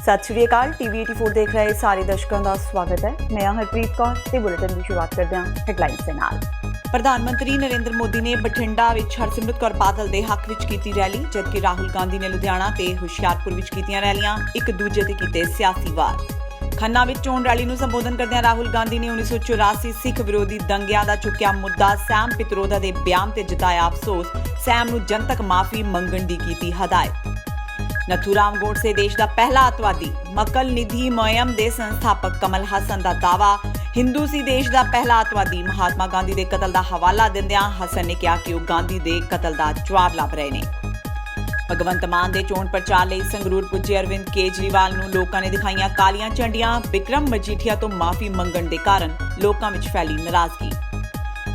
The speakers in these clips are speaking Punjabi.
सत श्री अकाल। टीवी 84 देख रहे सारे दर्शकों का स्वागत है। मैं हरप्रीत कौर ते बुलेटिन की शुरुआत करते हैं हेडलाइंस के नाल। प्रधानमंत्री नरेंद्र मोदी ने बठिंडा विच हरसिमरत कौर बादल दे हक विच कीती रैली, जबकि राहुल गांधी ने लुधियाना ते हुशियारपुर विच कीतियां रैलियां, एक दूजे ते कीते सियासी वार। खन्ना विच चोण रैली नूं संबोधन करदਿਆਂ राहुल गांधी ने 1984 सिख विरोधी दंगिਆਂ ਦਾ चुक्या मुद्दा सैम पित्रोदा दे बयान ते जताया अफसोस, सैम नूं जनतक माफी मंगण दी कीती हदायत। नथूराम गोडसे देश का पहला अतवादी, मक्कल निधि मुयम के संस्थापक कमल हसन का दावा, हिंदू सी देश का पहला अतवादी। महात्मा गांधी के कतल का हवाला दिंदियां हसन ने कहा कि वह गांधी के कतल का जवाब लभ रहे हैं। भगवंत मान के चोण प्रचार लिए संगरूर पुजे अरविंद केजरीवाल नूं लोकां ने दिखाईयां कालियां झंडियां, बिक्रम मजीठिया तो माफी मंगण के कारण लोकां विच फैली नाराजगी।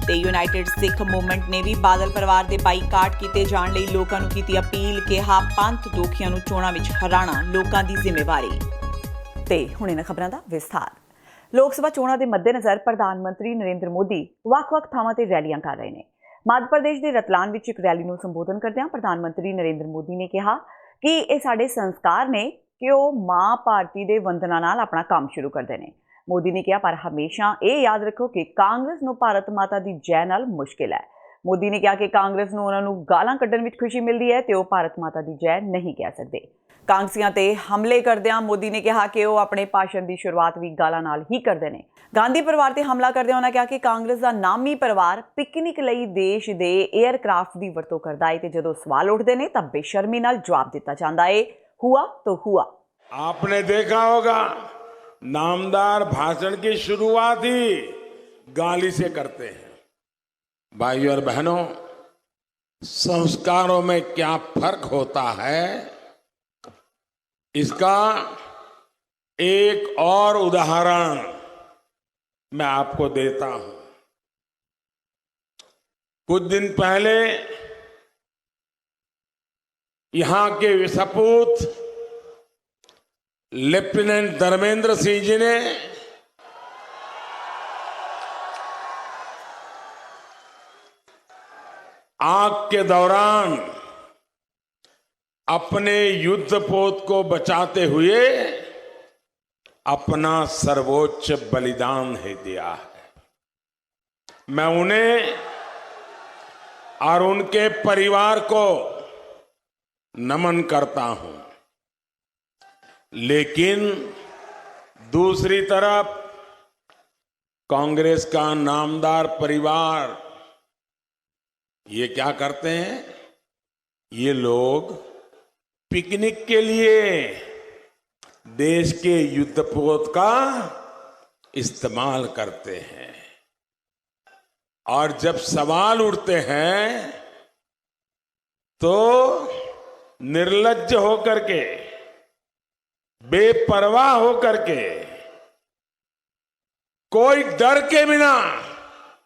ते यूनाइटेड सिख मूवमेंट ने भी बादल परिवार के बाईकाट किए जाने लई लोकां नूं कीती अपील, कहा पंथ दोखियां नूं चोणां विच हराना लोकां दी जिम्मेवारी। ते हुण इन्हां खबरां दा विस्तार। लोक सभा चोणां दे मद्देनज़र प्रधानमंत्री नरेंद्र मोदी ਵੱਖ-ਵੱਖ ਥਾਵਾਂ ਤੇ रैलियां कर रहे हैं। मध्य प्रदेश के रतलाम विच एक रैली नूं संबोधन करदਿਆਂ प्रधानमंत्री नरेंद्र मोदी ने कहा कि ये साडे संस्कार ने कि वह मां भारती दे वंदना नाल अपना काम शुरू करते हैं। मोदी ने कहा पर हमेशा ये याद रखो कि कांग्रेस नूं भारत माता दी जय नाल मुश्किल है। मोदी ने कहा कि कांग्रेस नूं उन्हां नूं गालां कड्ढण विच खुशी मिलती है तो वह भारत माता दी जय नहीं कह सकते। कांग्रेसियां ते हमले करदਿਆਂ मोदी ने कहा कि वह अपने भाषण की शुरुआत भी गालां नाल ही करते हैं। गांधी परिवार ते हमला करदਿਆਂ उन्होंने कहा कि कांग्रेस का नामी परिवार पिकनिक लई देश के एयरक्राफ्ट की वरतों करता है, जो सवाल उठते हैं तब बेशर्मी नाल जवाब दिता जाता है। हुआ तो हुआ। आपने देखा होगा नामदार भाषण की शुरुआत ही गाली से करते हैं। भाइयों और बहनों, संस्कारों में क्या फर्क होता है इसका एक और उदाहरण मैं आपको देता हूं। कुछ दिन पहले यहां के सपूत लेफ्टिनेंट धर्मेंद्र सिंह जी ने आग के दौरान अपने युद्ध पोत को बचाते हुए अपना सर्वोच्च बलिदान है दिया है। मैं उन्हें और उनके परिवार को नमन करता हूं। लेकिन दूसरी तरफ कांग्रेस का नामदार परिवार ये क्या करते हैं? ये लोग पिकनिक के लिए देश के युद्धपोत का इस्तेमाल करते हैं और जब सवाल उठते हैं तो निर्लज्ज होकर के, बेपरवाह होकर के, कोई डर के बिना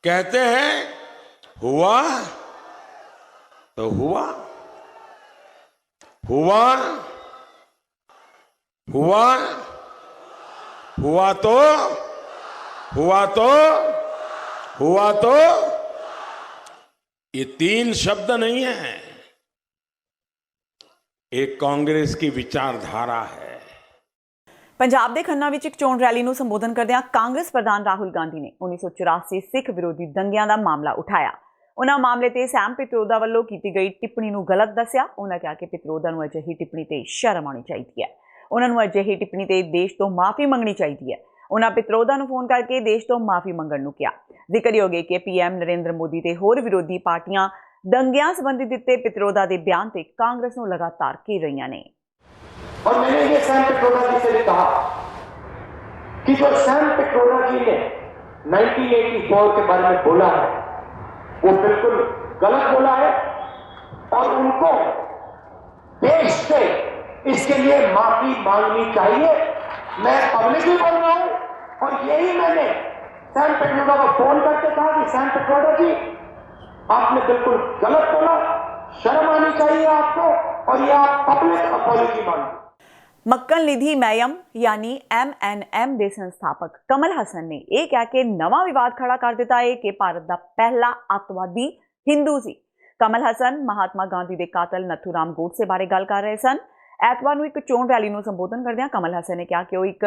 कहते हैं हुआ तो हुआ, हुआ हुआ, हुआ तो हुआ तो हुआ तो, ये तीन शब्द नहीं है, एक कांग्रेस की विचारधारा है। पंजाब के खन्ना विच एक चोण रैली नूं संबोधन करदਿਆਂ कांग्रेस प्रधान राहुल गांधी ने 1984 सिख विरोधी दंगिਆਂ का मामला उठाया। उन्होंने मामले ते सैम पित्रोदा वालों की गई टिप्पणी नूं गलत दस्सिया। उन्होंने कहा कि पित्रोदा नूं अजिही टिप्पणी ते शर्म आनी चाहिए है। उन्होंने अजिही टिप्पणी ते देश तो माफी मंगनी चाहिए है। उन्होंने पित्रोदा नूं फोन करके देश तो माफी मंगण नूं कहा। जिक्रयोग कि पीएम नरेंद्र मोदी ते होर विरोधी पार्टियां दंगिਆਂ संबंधी दिते पित्रोदा के बयान से कांग्रेस नूं लगातार घेर रही ने। और मैंने ये सैम पित्रोदा जी से भी कहा कि जो सैम पित्रोदा जी ने 1984 के बारे में बोला है वो बिल्कुल गलत बोला है और उनको देश से इसके लिए माफी मांगनी चाहिए। मैं पब्लिकली बोल रहा हूं और यही मैंने सैम पित्रोदा को फोन करके कहा कि सैम पित्रोदा जी आपने बिल्कुल गलत बोला, शर्म आनी चाहिए आपको और ये आप पब्लिक अपॉलॉजी मांगे। मक्कल निधि मुयम यानी MNM के संस्थापक कमल हसन ने यह कह के नवा विवाद खड़ा कर दिता है कि भारत का पहला अतवादी हिंदू सी। कमल हसन महात्मा गांधी के कातल नथूराम गोडसे बारे गल कर रहे सन। ਐਤਵਾਰ ਨੂੰ ਇੱਕ ਚੋਣ ਰੈਲੀ ਨੂੰ ਸੰਬੋਧਨ ਕਰਦਿਆਂ ਕਮਲ ਹਸਨ ਨੇ ਕਿਹਾ ਕਿ ਉਹ ਇੱਕ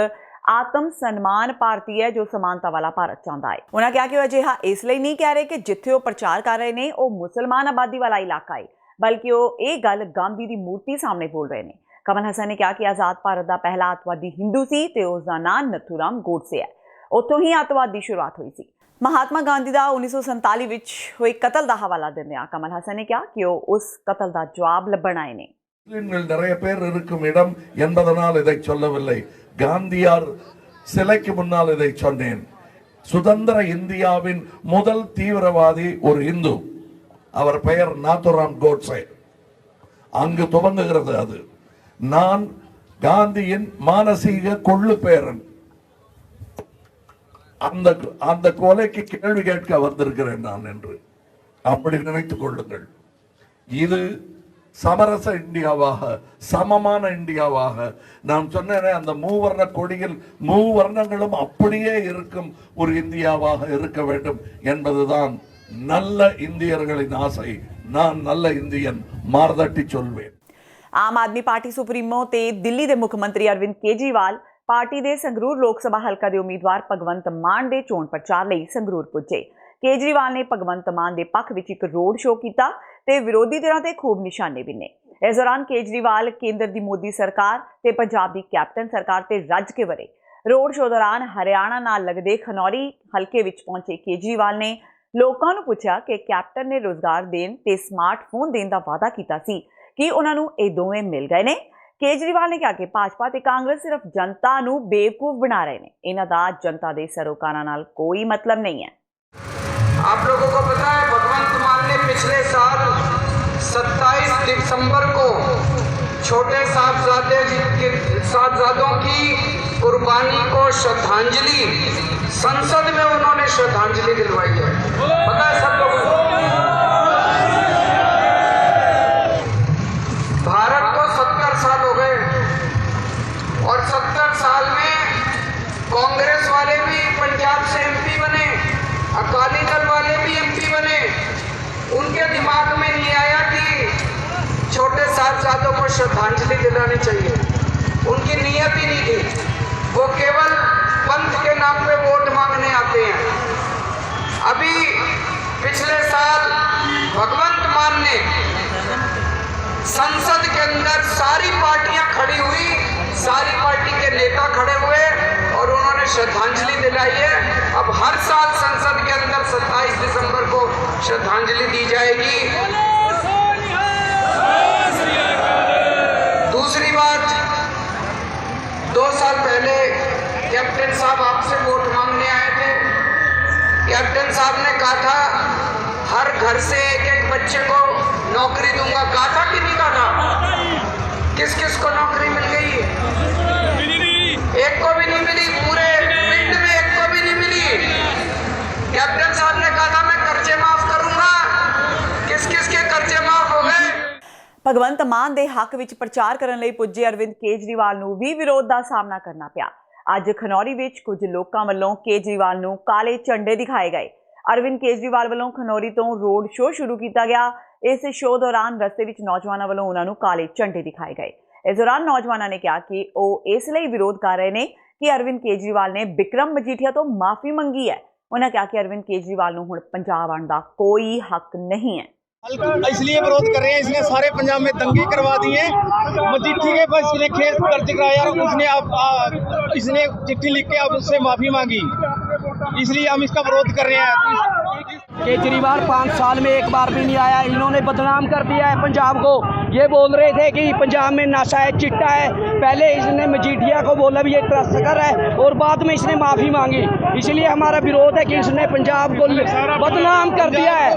ਆਤਮ ਸਨਮਾਨ ਭਾਰਤੀ ਹੈ ਜੋ ਸਮਾਨਤਾ ਵਾਲਾ ਭਾਰਤ ਚਾਹੁੰਦਾ ਹੈ। ਉਹਨਾਂ ਕਿਹਾ ਕਿ ਉਹ ਅਜਿਹਾ ਇਸ ਲਈ ਨਹੀਂ ਕਹਿ ਰਹੇ ਕਿ ਜਿੱਥੇ ਉਹ ਪ੍ਰਚਾਰ ਕਰ ਰਹੇ ਨੇ ਉਹ ਮੁਸਲਮਾਨ ਆਬਾਦੀ ਵਾਲਾ ਇਲਾਕਾ ਹੈ, ਬਲਕਿ ਉਹ ਇਹ ਗੱਲ ਗਾਂਧੀ ਦੀ ਮੂਰਤੀ ਸਾਹਮਣੇ ਬੋਲ ਰਹੇ ਨੇ। ਕਮਲ ਹਸਨ ਨੇ ਕਿਹਾ ਕਿ ਆਜ਼ਾਦ ਭਾਰਤ ਦਾ ਪਹਿਲਾ ਅੱਤਵਾਦੀ ਹਿੰਦੂ ਸੀ ਤੇ ਉਸ ਦਾ ਨਾਂ ਨਥੂਰਾਮ ਗੋਡਸੇ ਹੈ। ਉੱਥੋਂ ਹੀ ਅੱਤਵਾਦ ਦੀ ਸ਼ੁਰੂਆਤ ਹੋਈ ਸੀ। ਮਹਾਤਮਾ ਗਾਂਧੀ ਦਾ 1947 ਵਿੱਚ ਹੋਏ ਕਤਲ ਦਾ ਹਵਾਲਾ ਦਿੰਦਿਆਂ ਕਮਲ ਹਸਨ ਨੇ ਕਿਹਾ ਕਿ ਉਹ ਉਸ ਕਤਲ ਦਾ ਜਵਾਬ ਲੱਭਣ ਆਏ ਨੇ। நிறைய பேர் இருக்கும் இடம் என்பதனால் இதை சொல்லவில்லை. காந்தியார் சிலைக்கு முன்னால் இதை சொன்னேன். சுதந்திர இந்தியாவின் முதல் தீவிரவாதி ஒரு இந்து, அவர் பெயர் நாத்துராம் கோட்சே. அங்கு துவங்குகிறது அது. நான் காந்தியின் மானசீக கொள்ளு பேரன். அந்த கொலைக்கு கேள்வி கேட்க வந்திருக்கிறேன் நான் என்று அப்படி நினைத்துக் கொள்ளுங்கள். இது சமரச இந்தியாவாக, சமமான இந்தியாவாக, நான் சொன்னேனே அந்த மூவர்ண கொடியில் மூவர்ணங்களும் அப்படியே இருக்கும் ஒரு இந்தியாவாக இருக்க வேண்டும் என்பதுதான் நல்ல இந்தியர்களின் ஆசை. நான் நல்ல இந்தியன் மார்தட்டி சொல்வேன்। ਆਮ ਆਦਮੀ ਪਾਰਟੀ ਸੁਪਰੀਮੋ ਤੇ ਦਿੱਲੀ ਦੇ ਮੁੱਖ ਮੰਤਰੀ ਅਰਵਿੰਦ ਕੇਜਰੀਵਾਲ ਪਾਰਟੀ ਦੇ ਸੰਗਰੂਰ ਲੋਕ ਸਭਾ ਹਲਕਾ ਦੇ ਉਮੀਦਵਾਰ ਭਗਵੰਤ ਮਾਨ ਦੇ ਚੋਣ ਪ੍ਰਚਾਰ ਲਈ ਸੰਗਰੂਰ ਪੁੱਜੇ। ਕੇਜਰੀਵਾਲ ਨੇ ਭਗਵੰਤ ਮਾਨ ਦੇ ਪੱਖ ਵਿੱਚ ਇੱਕ ਰੋਡ ਸ਼ੋਅ ਕੀਤਾ ਤੇ ਵਿਰੋਧੀ ਧਿਰਾਂ ਤੇ ਖੂਬ ਨਿਸ਼ਾਨੇ ਬਿੰਨੇ। ਇਸ ਦੌਰਾਨ ਕੇਜਰੀਵਾਲ ਕੇਂਦਰ ਦੀ ਮੋਦੀ ਸਰਕਾਰ ਤੇ ਪੰਜਾਬ ਦੀ ਕੈਪਟਨ ਸਰਕਾਰ ਤੇ ਰੱਜ ਕੇ ਵਰੇ। ਰੋਡ ਸ਼ੋਅ ਦੌਰਾਨ ਹਰਿਆਣਾ ਨਾਲ ਲੱਗਦੇ ਖਨੌਰੀ ਹਲਕੇ ਵਿੱਚ ਪਹੁੰਚੇ ਕੇਜਰੀਵਾਲ ਨੇ ਲੋਕਾਂ ਨੂੰ ਪੁੱਛਿਆ ਕਿ ਕੈਪਟਨ ਨੇ ਰੋਜ਼ਗਾਰ ਦੇਣ ਤੇ ਸਮਾਰਟਫੋਨ ਦੇਣ ਦਾ ਵਾਅਦਾ ਕੀਤਾ ਸੀ ਕਿ ਉਹਨਾਂ ਨੂੰ ਇਹ ਦੋਵੇਂ ਮਿਲ ਗਏ ਨੇ। ਕੇਜਰੀਵਾਲ ਨੇ ਕਿਹਾ ਕਿ ਭਾਜਪਾ ਤੇ ਕਾਂਗਰਸ ਸਿਰਫ ਜਨਤਾ ਨੂੰ ਬੇਵਕੂਫ ਬਣਾ ਰਹੇ ਨੇ, ਇਹਨਾਂ ਦਾ ਜਨਤਾ ਦੇ ਸरोकारों ਨਾਲ ਕੋਈ मतलब नहीं है। आप लोगों को पता है भगवंत मान ने पिछले साल 27 दिसंबर को छोटे साहबजादों की कुर्बानी को श्रद्धांजलि संसद में उन्होंने श्रद्धांजलि दिलवाई है। पता है सब लोगों को? भारत को 70 साल हो गए और 70 साल में कांग्रेस वाले भी पंजाब से एमपी बने, अकाली दल वाले भी एमपी बने। उनके दिमाग में नहीं आया कि छोटे साहबजादों को श्रद्धांजलि दिलानी चाहिए। उनकी नीयत ही नहीं थी। वो केवल पंथ के नाम पे वोट मांगने आते हैं। अभी पिछले साल भगवंत मान ने संसद के अंदर सारी पार्टियां खड़ी हुई, सारी पार्टी के नेता खड़े हुए और उन्होंने श्रद्धांजलि दिलाई है। अब हर साल संसद के अंदर 27 दिसंबर को श्रद्धांजलि दी जाएगी। दूसरी बात, 2 साल पहले कैप्टन साहब आपसे वोट मांगने आए थे। कैप्टन साहब ने कहा था हर घर से एक बच्चे को नौकरी दूंगा। कहा था कि नहीं कहा था? किस किस को नौकरी मिल गई? एक को भी नहीं मिली। पूरे पिंड में एक को भी नहीं मिली। कैप्टन साहब ने कहा था मैं कर्जे माफ करूंगा। किस किस के कर्जे माफ हो गए? ਭਗਵੰਤ ਮਾਨ ਦੇ ਹੱਕ ਵਿੱਚ ਪ੍ਰਚਾਰ ਕਰਨ ਲਈ ਪੁੱਜੇ ਅਰਵਿੰਦ ਕੇਜਰੀਵਾਲ ਨੂੰ ਵੀ ਵਿਰੋਧ ਦਾ ਸਾਹਮਣਾ ਕਰਨਾ ਪਿਆ। ਅੱਜ ਖਨੌਰੀ ਵਿੱਚ ਕੁਝ ਲੋਕਾਂ ਵੱਲੋਂ ਕੇਜਰੀਵਾਲ ਨੂੰ ਕਾਲੇ ਝੰਡੇ ਦਿਖਾਏ ਗਏ। ਅਰਵਿੰਦ ਕੇਜਰੀਵਾਲ ਵੱਲੋਂ ਖਨੌਰੀ ਤੋਂ ਰੋਡ ਸ਼ੋਅ ਸ਼ੁਰੂ ਕੀਤਾ ਗਿਆ। ਇਸ ਸ਼ੋਅ ਦੌਰਾਨ ਰਸਤੇ ਵਿੱਚ ਨੌਜਵਾਨਾਂ ਵੱਲੋਂ ਉਹਨਾਂ ਨੂੰ ਕਾਲੇ ਝੰਡੇ ਦਿਖਾਏ ਗਏ। ਇਸ ਦੌਰਾਨ ਨੌਜਵਾਨਾਂ ਨੇ ਕਿਹਾ ਕਿ ਉਹ ਇਸ ਲਈ ਵਿਰੋਧ ਕਰ ਰਹੇ ਨੇ ਕਿ ਅਰਵਿੰਦ ਕੇਜਰੀਵਾਲ ਨੇ ਬਿਕਰਮ ਮਜੀਠੀਆ ਤੋਂ ਮਾਫੀ ਮੰਗੀ ਹੈ। ਉਹਨਾਂ ਕਿਹਾ ਕਿ ਅਰਵਿੰਦ ਕੇਜਰੀਵਾਲ ਨੂੰ ਹੁਣ ਪੰਜਾਬ ਆਉਣ ਦਾ ਕੋਈ ਹੱਕ ਨਹੀਂ ਹੈ। इसलिए विरोध कर रहे हैं, इसने सारे पंजाब में दंगे करवा दिए। मजीठी के पास इसने केस दर्ज कराया, इसने चिट्ठी लिख के अब उससे माफी मांगी, इसलिए हम इसका विरोध कर रहे हैं। केजरीवाल 5 साल में एक बार भी नहीं आया। इन्होंने बदनाम कर दिया है पंजाब को। ये बोल रहे थे कि पंजाब में नशा है, चिट्टा है। पहले इसने मजीठिया को बोला भी ये तस्कर है और बाद में इसने माफी मांगी। इसलिए हमारा विरोध है कि इसने पंजाब को बदनाम कर दिया है।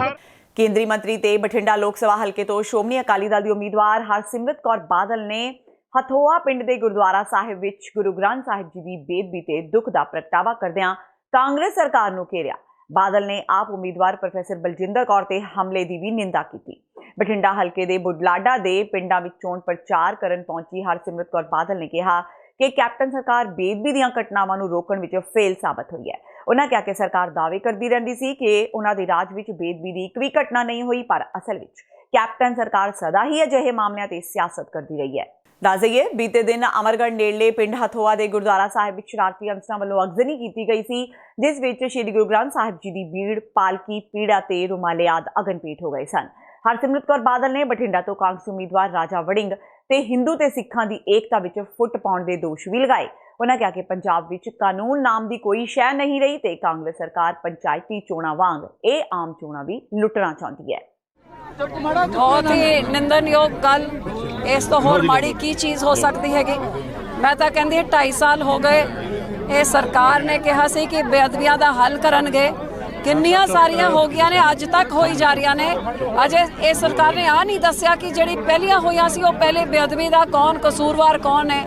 ਕੇਂਦਰੀ ਮੰਤਰੀ ਤੇ ਬਠਿੰਡਾ ਲੋਕ ਸਭਾ ਹਲਕੇ ਤੋਂ ਸ਼੍ਰੋਮਣੀ ਅਕਾਲੀ ਦਲ ਦੀ ਉਮੀਦਵਾਰ ਹਰਸਿਮਰਤ ਕੌਰ ਬਾਦਲ ਨੇ ਹਥੋਆ ਪਿੰਡ ਦੇ ਗੁਰਦੁਆਰਾ ਸਾਹਿਬ ਵਿੱਚ ਗੁਰੂ ਗ੍ਰੰਥ ਸਾਹਿਬ ਜੀ ਦੀ ਬੇਅਦਬੀ ਤੇ ਦੁੱਖ ਦਾ ਪ੍ਰਗਟਾਵਾ ਕਰਦਿਆਂ ਕਾਂਗਰਸ ਸਰਕਾਰ ਨੂੰ ਘੇਰਿਆ। ਬਾਦਲ ਨੇ ਆਪ ਉਮੀਦਵਾਰ ਪ੍ਰੋਫੈਸਰ ਬਲਜਿੰਦਰ ਕੌਰ ਤੇ ਹਮਲੇ ਦੀ ਵੀ ਨਿੰਦਾ ਕੀਤੀ। ਬਠਿੰਡਾ ਹਲਕੇ ਦੇ ਬੁਢਲਾਡਾ ਦੇ ਪਿੰਡਾਂ ਵਿੱਚ ਚੋਣ ਪ੍ਰਚਾਰ ਕਰਨ ਪਹੁੰਚੀ ਹਰਸਿਮਰਤ ਕੌਰ ਬਾਦਲ ਨੇ ਕਿਹਾ ਕਿ ਕੈਪਟਨ ਸਰਕਾਰ ਬੇਅਦਬੀ ਦੀਆਂ ਘਟਨਾਵਾਂ ਨੂੰ ਰੋਕਣ ਵਿੱਚ ਫੇਲ ਸਾਬਤ ਹੋਈ ਹੈ। ਉਹਨਾਂ ਕਿਹਾ ਕਿ ਸਰਕਾਰ ਦਾਅਵੇ ਕਰਦੀ ਰਹਿੰਦੀ ਸੀ ਕਿ ਉਹਨਾਂ ਦੇ ਰਾਜ ਵਿੱਚ ਬੇਅਦਬੀ ਦੀ ਇੱਕ ਵੀ ਘਟਨਾ ਨਹੀਂ ਹੋਈ, ਪਰ ਅਸਲ ਵਿੱਚ ਕੈਪਟਨ ਸਰਕਾਰ ਸਦਾ ਹੀ ਅਜਿਹੇ ਮਾਮਲਿਆਂ ਤੇ ਸਿਆਸਤ ਕਰਦੀ ਰਹੀ ਹੈ। ਦੱਸ ਦਈਏ ਬੀਤੇ ਦਿਨ ਅਮਰਗੜ੍ਹ ਨੇੜਲੇ ਪਿੰਡ ਹਥੋਆ ਦੇ ਗੁਰਦੁਆਰਾ ਸਾਹਿਬ ਵਿੱਚ ਸ਼ਰਾਰਤੀ ਅਨਸਰਾਂ ਵੱਲੋਂ ਅਗਜ਼ਨੀ ਕੀਤੀ ਗਈ ਸੀ, ਜਿਸ ਵਿੱਚ ਸ਼੍ਰੀ ਗੁਰੂ ਗ੍ਰੰਥ ਸਾਹਿਬ ਜੀ ਦੀ ਬੀੜ, ਪਾਲਕੀ, ਪੀੜਾ ਤੇ ਰੁਮਾਲੇ ਆਦਿ ਅਗਨ-ਭੇਟ ਹੋ ਗਏ ਸਨ। ਹਰਸਿਮਰਤ ਕੌਰ ਬਾਦਲ ਨੇ ਬਠਿੰਡਾ ਤੋਂ ਕਾਂਗਰਸ ਉਮੀਦਵਾਰ ਰਾਜਾ ਵੜਿੰਗ ਤੇ ਹਿੰਦੂ ਤੇ ਸਿੱਖਾਂ ਦੀ ਏਕਤਾ ਵਿੱਚ ਫੁੱਟ ਪਾਉਣ ਦੇ ਦੋਸ਼ ਵੀ ਲਗਾਏ। ਉਹਨਾਂ ਕਿਹਾ ਕਿ ਪੰਜਾਬ ਵਿੱਚ ਕਾਨੂੰਨ ਨਾਮ ਦੀ ਕੋਈ ਸ਼ੈ ਨਹੀਂ ਰਹੀ ਤੇ ਕਾਂਗਰਸ ਸਰਕਾਰ ਪੰਚਾਇਤੀ ਚੋਣਾਂ ਵਾਂਗ ਇਹ ਆਮ ਚੋਣਾਂ ਵੀ ਲੁੱਟਣਾ ਚਾਹੁੰਦੀ ਹੈ। बहुत ही निंदनयोग गल, इस तो होर माड़ी की चीज़ हो सकती हैगी। मैं तो कहती 2.5 साल हो गए ये सरकार ने कहा सी कि बेअदबियां दा हल करनगे, किन्नियां सारियां हो गईयां ने, अज तक होई जा रही ने। अजे ये सरकार ने आ नहीं दस्सिया कि जिहड़ी पहलियां होईयां सी वो पहले बेअदबी दा कौन कसूरवार कौन है।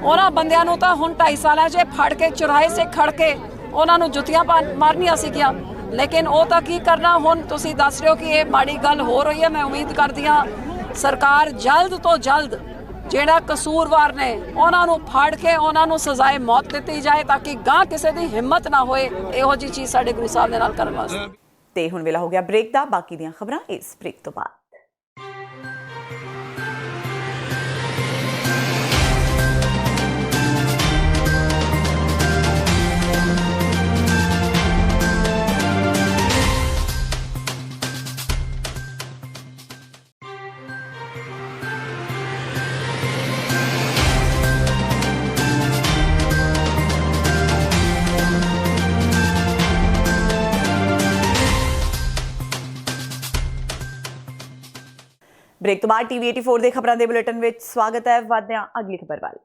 उन्हां बंदियां नूं तां हुण 2.5 सालां 'च फड़ के चौराहे से खड़ के उन्हां नूं जुत्तियां मारनियां सीगियां, लेकिन वो तो की करना। हुण तुसीं दस रहे हो कि ये माड़ी गल हो रही है। मैं उम्मीद करदी हाँ सरकार जल्द तो जल्द जिहड़ा कसूरवार ने उन्हां नूं फड़ के उन्हां नूं सजाए मौत दित्ती जाए, ताकि गां किसी दी हिम्मत ना होए इहो जी चीज़ साडे गुरु साहब दे नाल करन वास्ते। ਤੇ ਹੁਣ ਵੇਲਾ ਹੋ ਗਿਆ ਬ੍ਰੇਕ ਦਾ। ਬਾਕੀ ਦੀਆਂ ਖਬਰਾਂ ਇਸ ਬ੍ਰੇਕ ਤੋਂ ਬਾਅਦ। ਬ੍ਰੇਕ ਤੋਂ ਬਾਅਦ ਟੀਵੀ 84 ਦੇ ਖਬਰਾਂ ਦੇ ਬੁਲੇਟਿਨ ਵਿੱਚ ਸਵਾਗਤ ਹੈ। ਵਧਦੇ ਹਾਂ ਅਗਲੀ ਖਬਰ ਵੱਲ।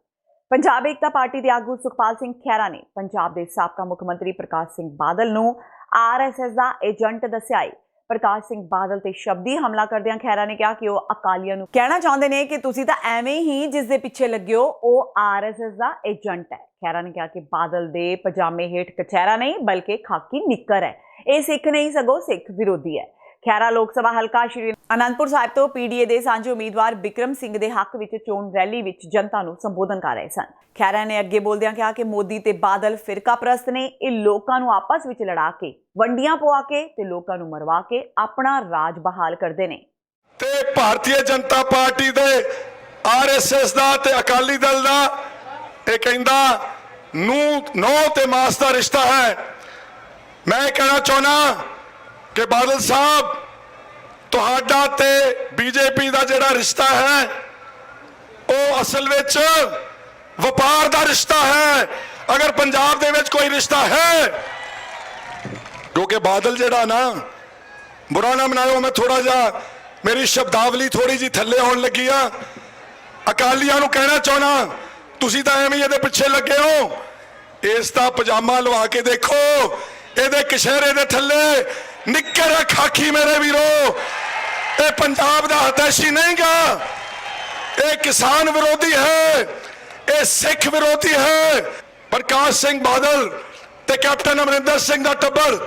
ਪੰਜਾਬ ਏਕਤਾ ਪਾਰਟੀ ਦੇ ਆਗੂ ਸੁਖਪਾਲ ਸਿੰਘ ਖਹਿਰਾ ਨੇ ਪੰਜਾਬ ਦੇ ਸਾਬਕਾ ਮੁੱਖ ਮੰਤਰੀ ਪ੍ਰਕਾਸ਼ ਸਿੰਘ ਬਾਦਲ ਨੂੰ ਆਰਐਸਐਸ ਦਾ ਏਜੰਟ ਦੱਸਿਆ ਹੈ। ਪ੍ਰਕਾਸ਼ ਸਿੰਘ ਬਾਦਲ ਤੇ ਸ਼ਬਦੀ ਹਮਲਾ ਕਰਦਿਆਂ ਖਹਿਰਾ ਨੇ ਕਿਹਾ ਕਿ ਉਹ ਅਕਾਲੀਆਂ ਨੂੰ ਕਹਿਣਾ ਚਾਹੁੰਦੇ ਨੇ ਕਿ ਤੁਸੀਂ ਤਾਂ ਐਵੇਂ ਹੀ ਜਿਸ ਦੇ ਪਿੱਛੇ ਲੱਗੇ ਹੋ, ਉਹ ਆਰਐਸਐਸ ਦਾ ਏਜੰਟ ਹੈ। ਖਹਿਰਾ ਨੇ ਕਿਹਾ ਕਿ ਬਾਦਲ ਦੇ ਪਜਾਮੇ ਹੇਠ ਕਚਹਿਰਾ ਨਹੀਂ ਬਲਕਿ ਖਾਕੀ ਨਿੱਕਰ ਹੈ। ਇਹ ਸਿੱਖ ਨਹੀਂ ਸਗੋਂ ਸਿੱਖ ਵਿਰੋਧੀ ਹੈ। ਖਹਿਰਾ ਲੋਕ ਸਭਾ ਹਲਕਾ ਸ਼੍ਰੀ ਅਨੰਦਪੁਰ ਸਾਹਿਬ ਤੋਂ ਪੀਡੀਏ ਦੇ ਸਾਂਝੇ ਉਮੀਦਵਾਰ ਬਿਕਰਮ ਸਿੰਘ ਦੇ ਹੱਕ ਵਿੱਚ ਚੋਣ ਰੈਲੀ ਵਿੱਚ ਜਨਤਾ ਨੂੰ ਸੰਬੋਧਨ ਕਰ ਰਹੇ ਸਨ। ਖਹਿਰਾ ਨੇ ਅੱਗੇ ਬੋਲਦਿਆਂ ਕਿਹਾ ਕਿ ਮੋਦੀ ਤੇ ਬਾਦਲ ਫਿਰਕਾ ਪ੍ਰਸਤ ਨੇ। ਇਹ ਲੋਕਾਂ ਨੂੰ ਆਪਸ ਵਿੱਚ ਲੜਾ ਕੇ, ਵੰਡੀਆਂ ਪਵਾ ਕੇ ਤੇ ਲੋਕਾਂ ਨੂੰ ਮਰਵਾ ਕੇ ਆਪਣਾ ਰਾਜ ਬਹਾਲ ਕਰਦੇ ਨੇ। ਤੇ ਭਾਰਤੀ ਜਨਤਾ ਪਾਰਟੀ ਦੇ ਆਰਐਸਐਸ ਦਾ ਤੇ ਅਕਾਲੀ ਦਲ ਦਾ ਇਹ ਕਹਿੰਦਾ ਨੌ ਤੇ ਮਾਸ ਦਾ ਰਿਸ਼ਤਾ ਹੈ। ਮੈਂ ਕਹਿਣਾ ਚਾਹੁੰਦਾ ਕਿ ਬਾਦਲ ਸਾਹਿਬ ਤੁਹਾਡਾ ਤੇ ਬੀਜੇਪੀ ਦਾ ਜਿਹੜਾ ਰਿਸ਼ਤਾ ਹੈ ਉਹ ਅਸਲ ਵਿੱਚ ਵਪਾਰ ਦਾ ਰਿਸ਼ਤਾ ਹੈ। ਅਗਰ ਪੰਜਾਬ ਦੇ ਵਿੱਚ ਕੋਈ ਰਿਸ਼ਤਾ ਹੈ, ਕਿਉਂਕਿ ਬਾਦਲ ਜਿਹੜਾ ਨਾ, ਬੁਰਾ ਨਾ ਮਨਾਇਓ, ਮੈਂ ਥੋੜਾ ਜਿਹਾ ਮੇਰੀ ਸ਼ਬਦਾਵਲੀ ਥੋੜੀ ਜੀ ਥੱਲੇ ਆਉਣ ਲੱਗੀ ਆ। ਅਕਾਲੀਆਂ ਨੂੰ ਕਹਿਣਾ ਚਾਹੁੰਦਾ ਤੁਸੀਂ ਤਾਂ ਐਵੇਂ ਇਹਦੇ ਪਿੱਛੇ ਲੱਗੇ ਹੋ। ਇਸ ਦਾ ਪਜਾਮਾ ਲਵਾ ਕੇ ਦੇਖੋ, ਇਹਦੇ ਕਸ਼ਹਿਰੇ ਦੇ ਥੱਲੇ ਨਿੱਕਰ ਖਾਕੀ ਮੇਰੇ ਵੀਰੋ। ਇਹ ਪੰਜਾਬ ਦਾ ਹਤੈਸ਼ੀ ਨਹੀਂਗਾ, ਇਹ ਕਿਸਾਨ ਵਿਰੋਧੀ ਹੈ, ਇਹ ਸਿੱਖ ਵਿਰੋਧੀ ਹੈ। ਪ੍ਰਕਾਸ਼ ਸਿੰਘ ਬਾਦਲ ਤੇ ਕੈਪਟਨ ਅਮਰਿੰਦਰ ਸਿੰਘ ਦਾ ਟੱਬਰ,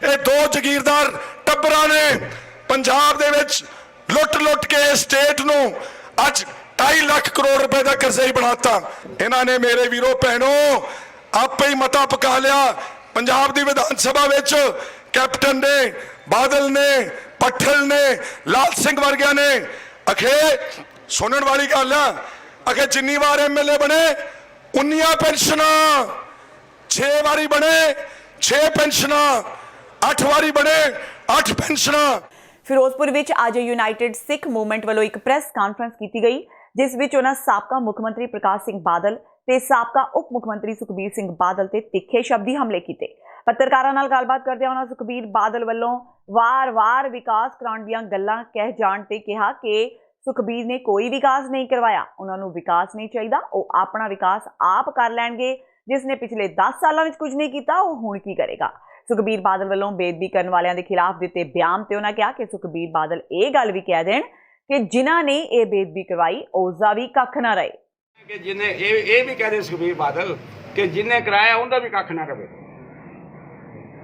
ਇਹ ਦੋ ਜ਼ਗੀਰਦਾਰ ਟੱਬਰਾਂ ਨੇ ਪੰਜਾਬ ਦੇ ਵਿੱਚ ਲੁੱਟ ਕੇ ਸਟੇਟ ਨੂੰ ਅੱਜ 2.5 ਲੱਖ ਕਰੋੜ ਰੁਪਏ ਦਾ ਕਰਜ਼ਈ ਬਣਾਤਾ। ਇਹਨਾਂ ਨੇ ਮੇਰੇ ਵੀਰੋ ਭੈਣੋ ਆਪੇ ਹੀ ਮਤਾ ਪਕਾ ਲਿਆ ਪੰਜਾਬ ਦੀ ਵਿਧਾਨ ਸਭਾ ਵਿੱਚ। ਕੈਪਟਨ ਨੇ, ਬਾਦਲ ਨੇ, ਪੱਠਲ ਨੇ, ਲਾਲ ਸਿੰਘ ਵਰਗਿਆਂ ਨੇ। ਅਖੇ ਸੁਣਨ ਵਾਲੀ ਗੱਲ ਆ, ਅਖੇ ਜਿੰਨੀ ਵਾਰ ਐਮਐਲਏ ਬਣੇ 19 ਪੈਨਸ਼ਨਾਂ, 6 ਵਾਰੀ ਬਣੇ 6 ਪੈਨਸ਼ਨਾਂ, 8 ਵਾਰੀ ਬਣੇ 8 ਪੈਨਸ਼ਨਾਂ। ਫਿਰੋਜ਼ਪੁਰ ਵਿੱਚ ਅੱਜ ਯੂਨਾਈਟਿਡ ਸਿੱਖ ਮੂਵਮੈਂਟ ਵੱਲੋਂ ਇੱਕ ਪ੍ਰੈਸ ਕਾਨਫਰੰਸ ਕੀਤੀ ਗਈ, ਜਿਸ ਵਿੱਚ ਉਹਨਾਂ ਸਾਬਕਾ ਮੁੱਖ ਮੰਤਰੀ ਪ੍ਰਕਾਸ਼ ਸਿੰਘ ਬਾਦਲ ਤੇ ਸਾਬਕਾ ਉਪ ਮੁੱਖ ਮੰਤਰੀ ਸੁਖਬੀਰ ਸਿੰਘ ਬਾਦਲ ਤੇ ਤਿੱਖੇ ਸ਼ਬਦੀ ਹਮਲੇ ਕੀਤੇ। ਪੱਤਰਕਾਰਾਂ ਨਾਲ ਗੱਲਬਾਤ ਕਰਦਿਆਂ ਉਹਨਾਂ ਸੁਖਬੀਰ ਬਾਦਲ ਵੱਲੋਂ ਵਾਰ-ਵਾਰ ਵਿਕਾਸ ਕਰਾਉਣ ਦੀਆਂ ਗੱਲਾਂ ਕਹਿ ਜਾਣ ਤੇ ਕਿਹਾ ਕਿ ਸੁਖਬੀਰ ਨੇ ਕੋਈ ਵਿਕਾਸ ਨਹੀਂ ਕਰਵਾਇਆ, ਉਹਨਾਂ ਨੂੰ ਵਿਕਾਸ ਨਹੀਂ ਚਾਹੀਦਾ, ਉਹ ਆਪਣਾ ਵਿਕਾਸ ਆਪ ਕਰ ਲੈਣਗੇ। ਜਿਸ ਨੇ ਪਿਛਲੇ 10 ਸਾਲਾਂ ਵਿੱਚ ਕੁਝ ਨਹੀਂ ਕੀਤਾ, ਉਹ ਹੁਣ ਕੀ ਕਰੇਗਾ। ਸੁਖਬੀਰ ਬਾਦਲ ਵੱਲੋਂ ਬੇਅਦਬੀ ਕਰਨ ਵਾਲਿਆਂ ਦੇ ਖਿਲਾਫ ਦਿੱਤੇ ਬਿਆਨ ਤੇ ਉਹਨਾਂ ਕਿਹਾ ਕਿ ਸੁਖਬੀਰ ਬਾਦਲ ਇਹ ਗੱਲ ਵੀ ਕਹਿ ਦੇਣ ਕਿ ਜਿਨ੍ਹਾਂ ਨੇ ਇਹ ਬੇਅਦਬੀ ਕਰਵਾਈ ਉਸ ਦਾ ਵੀ ਕੱਖ ਨਾ ਰਹੇ। ਕਿ ਜਿਹਨੇ ਇਹ ਵੀ ਕਹਦੇ ਸੁਖਬੀਰ ਬਾਦਲ ਕਿ ਜਿਹਨੇ ਕਰਾਇਆ ਉਹਦਾ ਵੀ ਕੱਖ ਨਾ ਰਵੇ,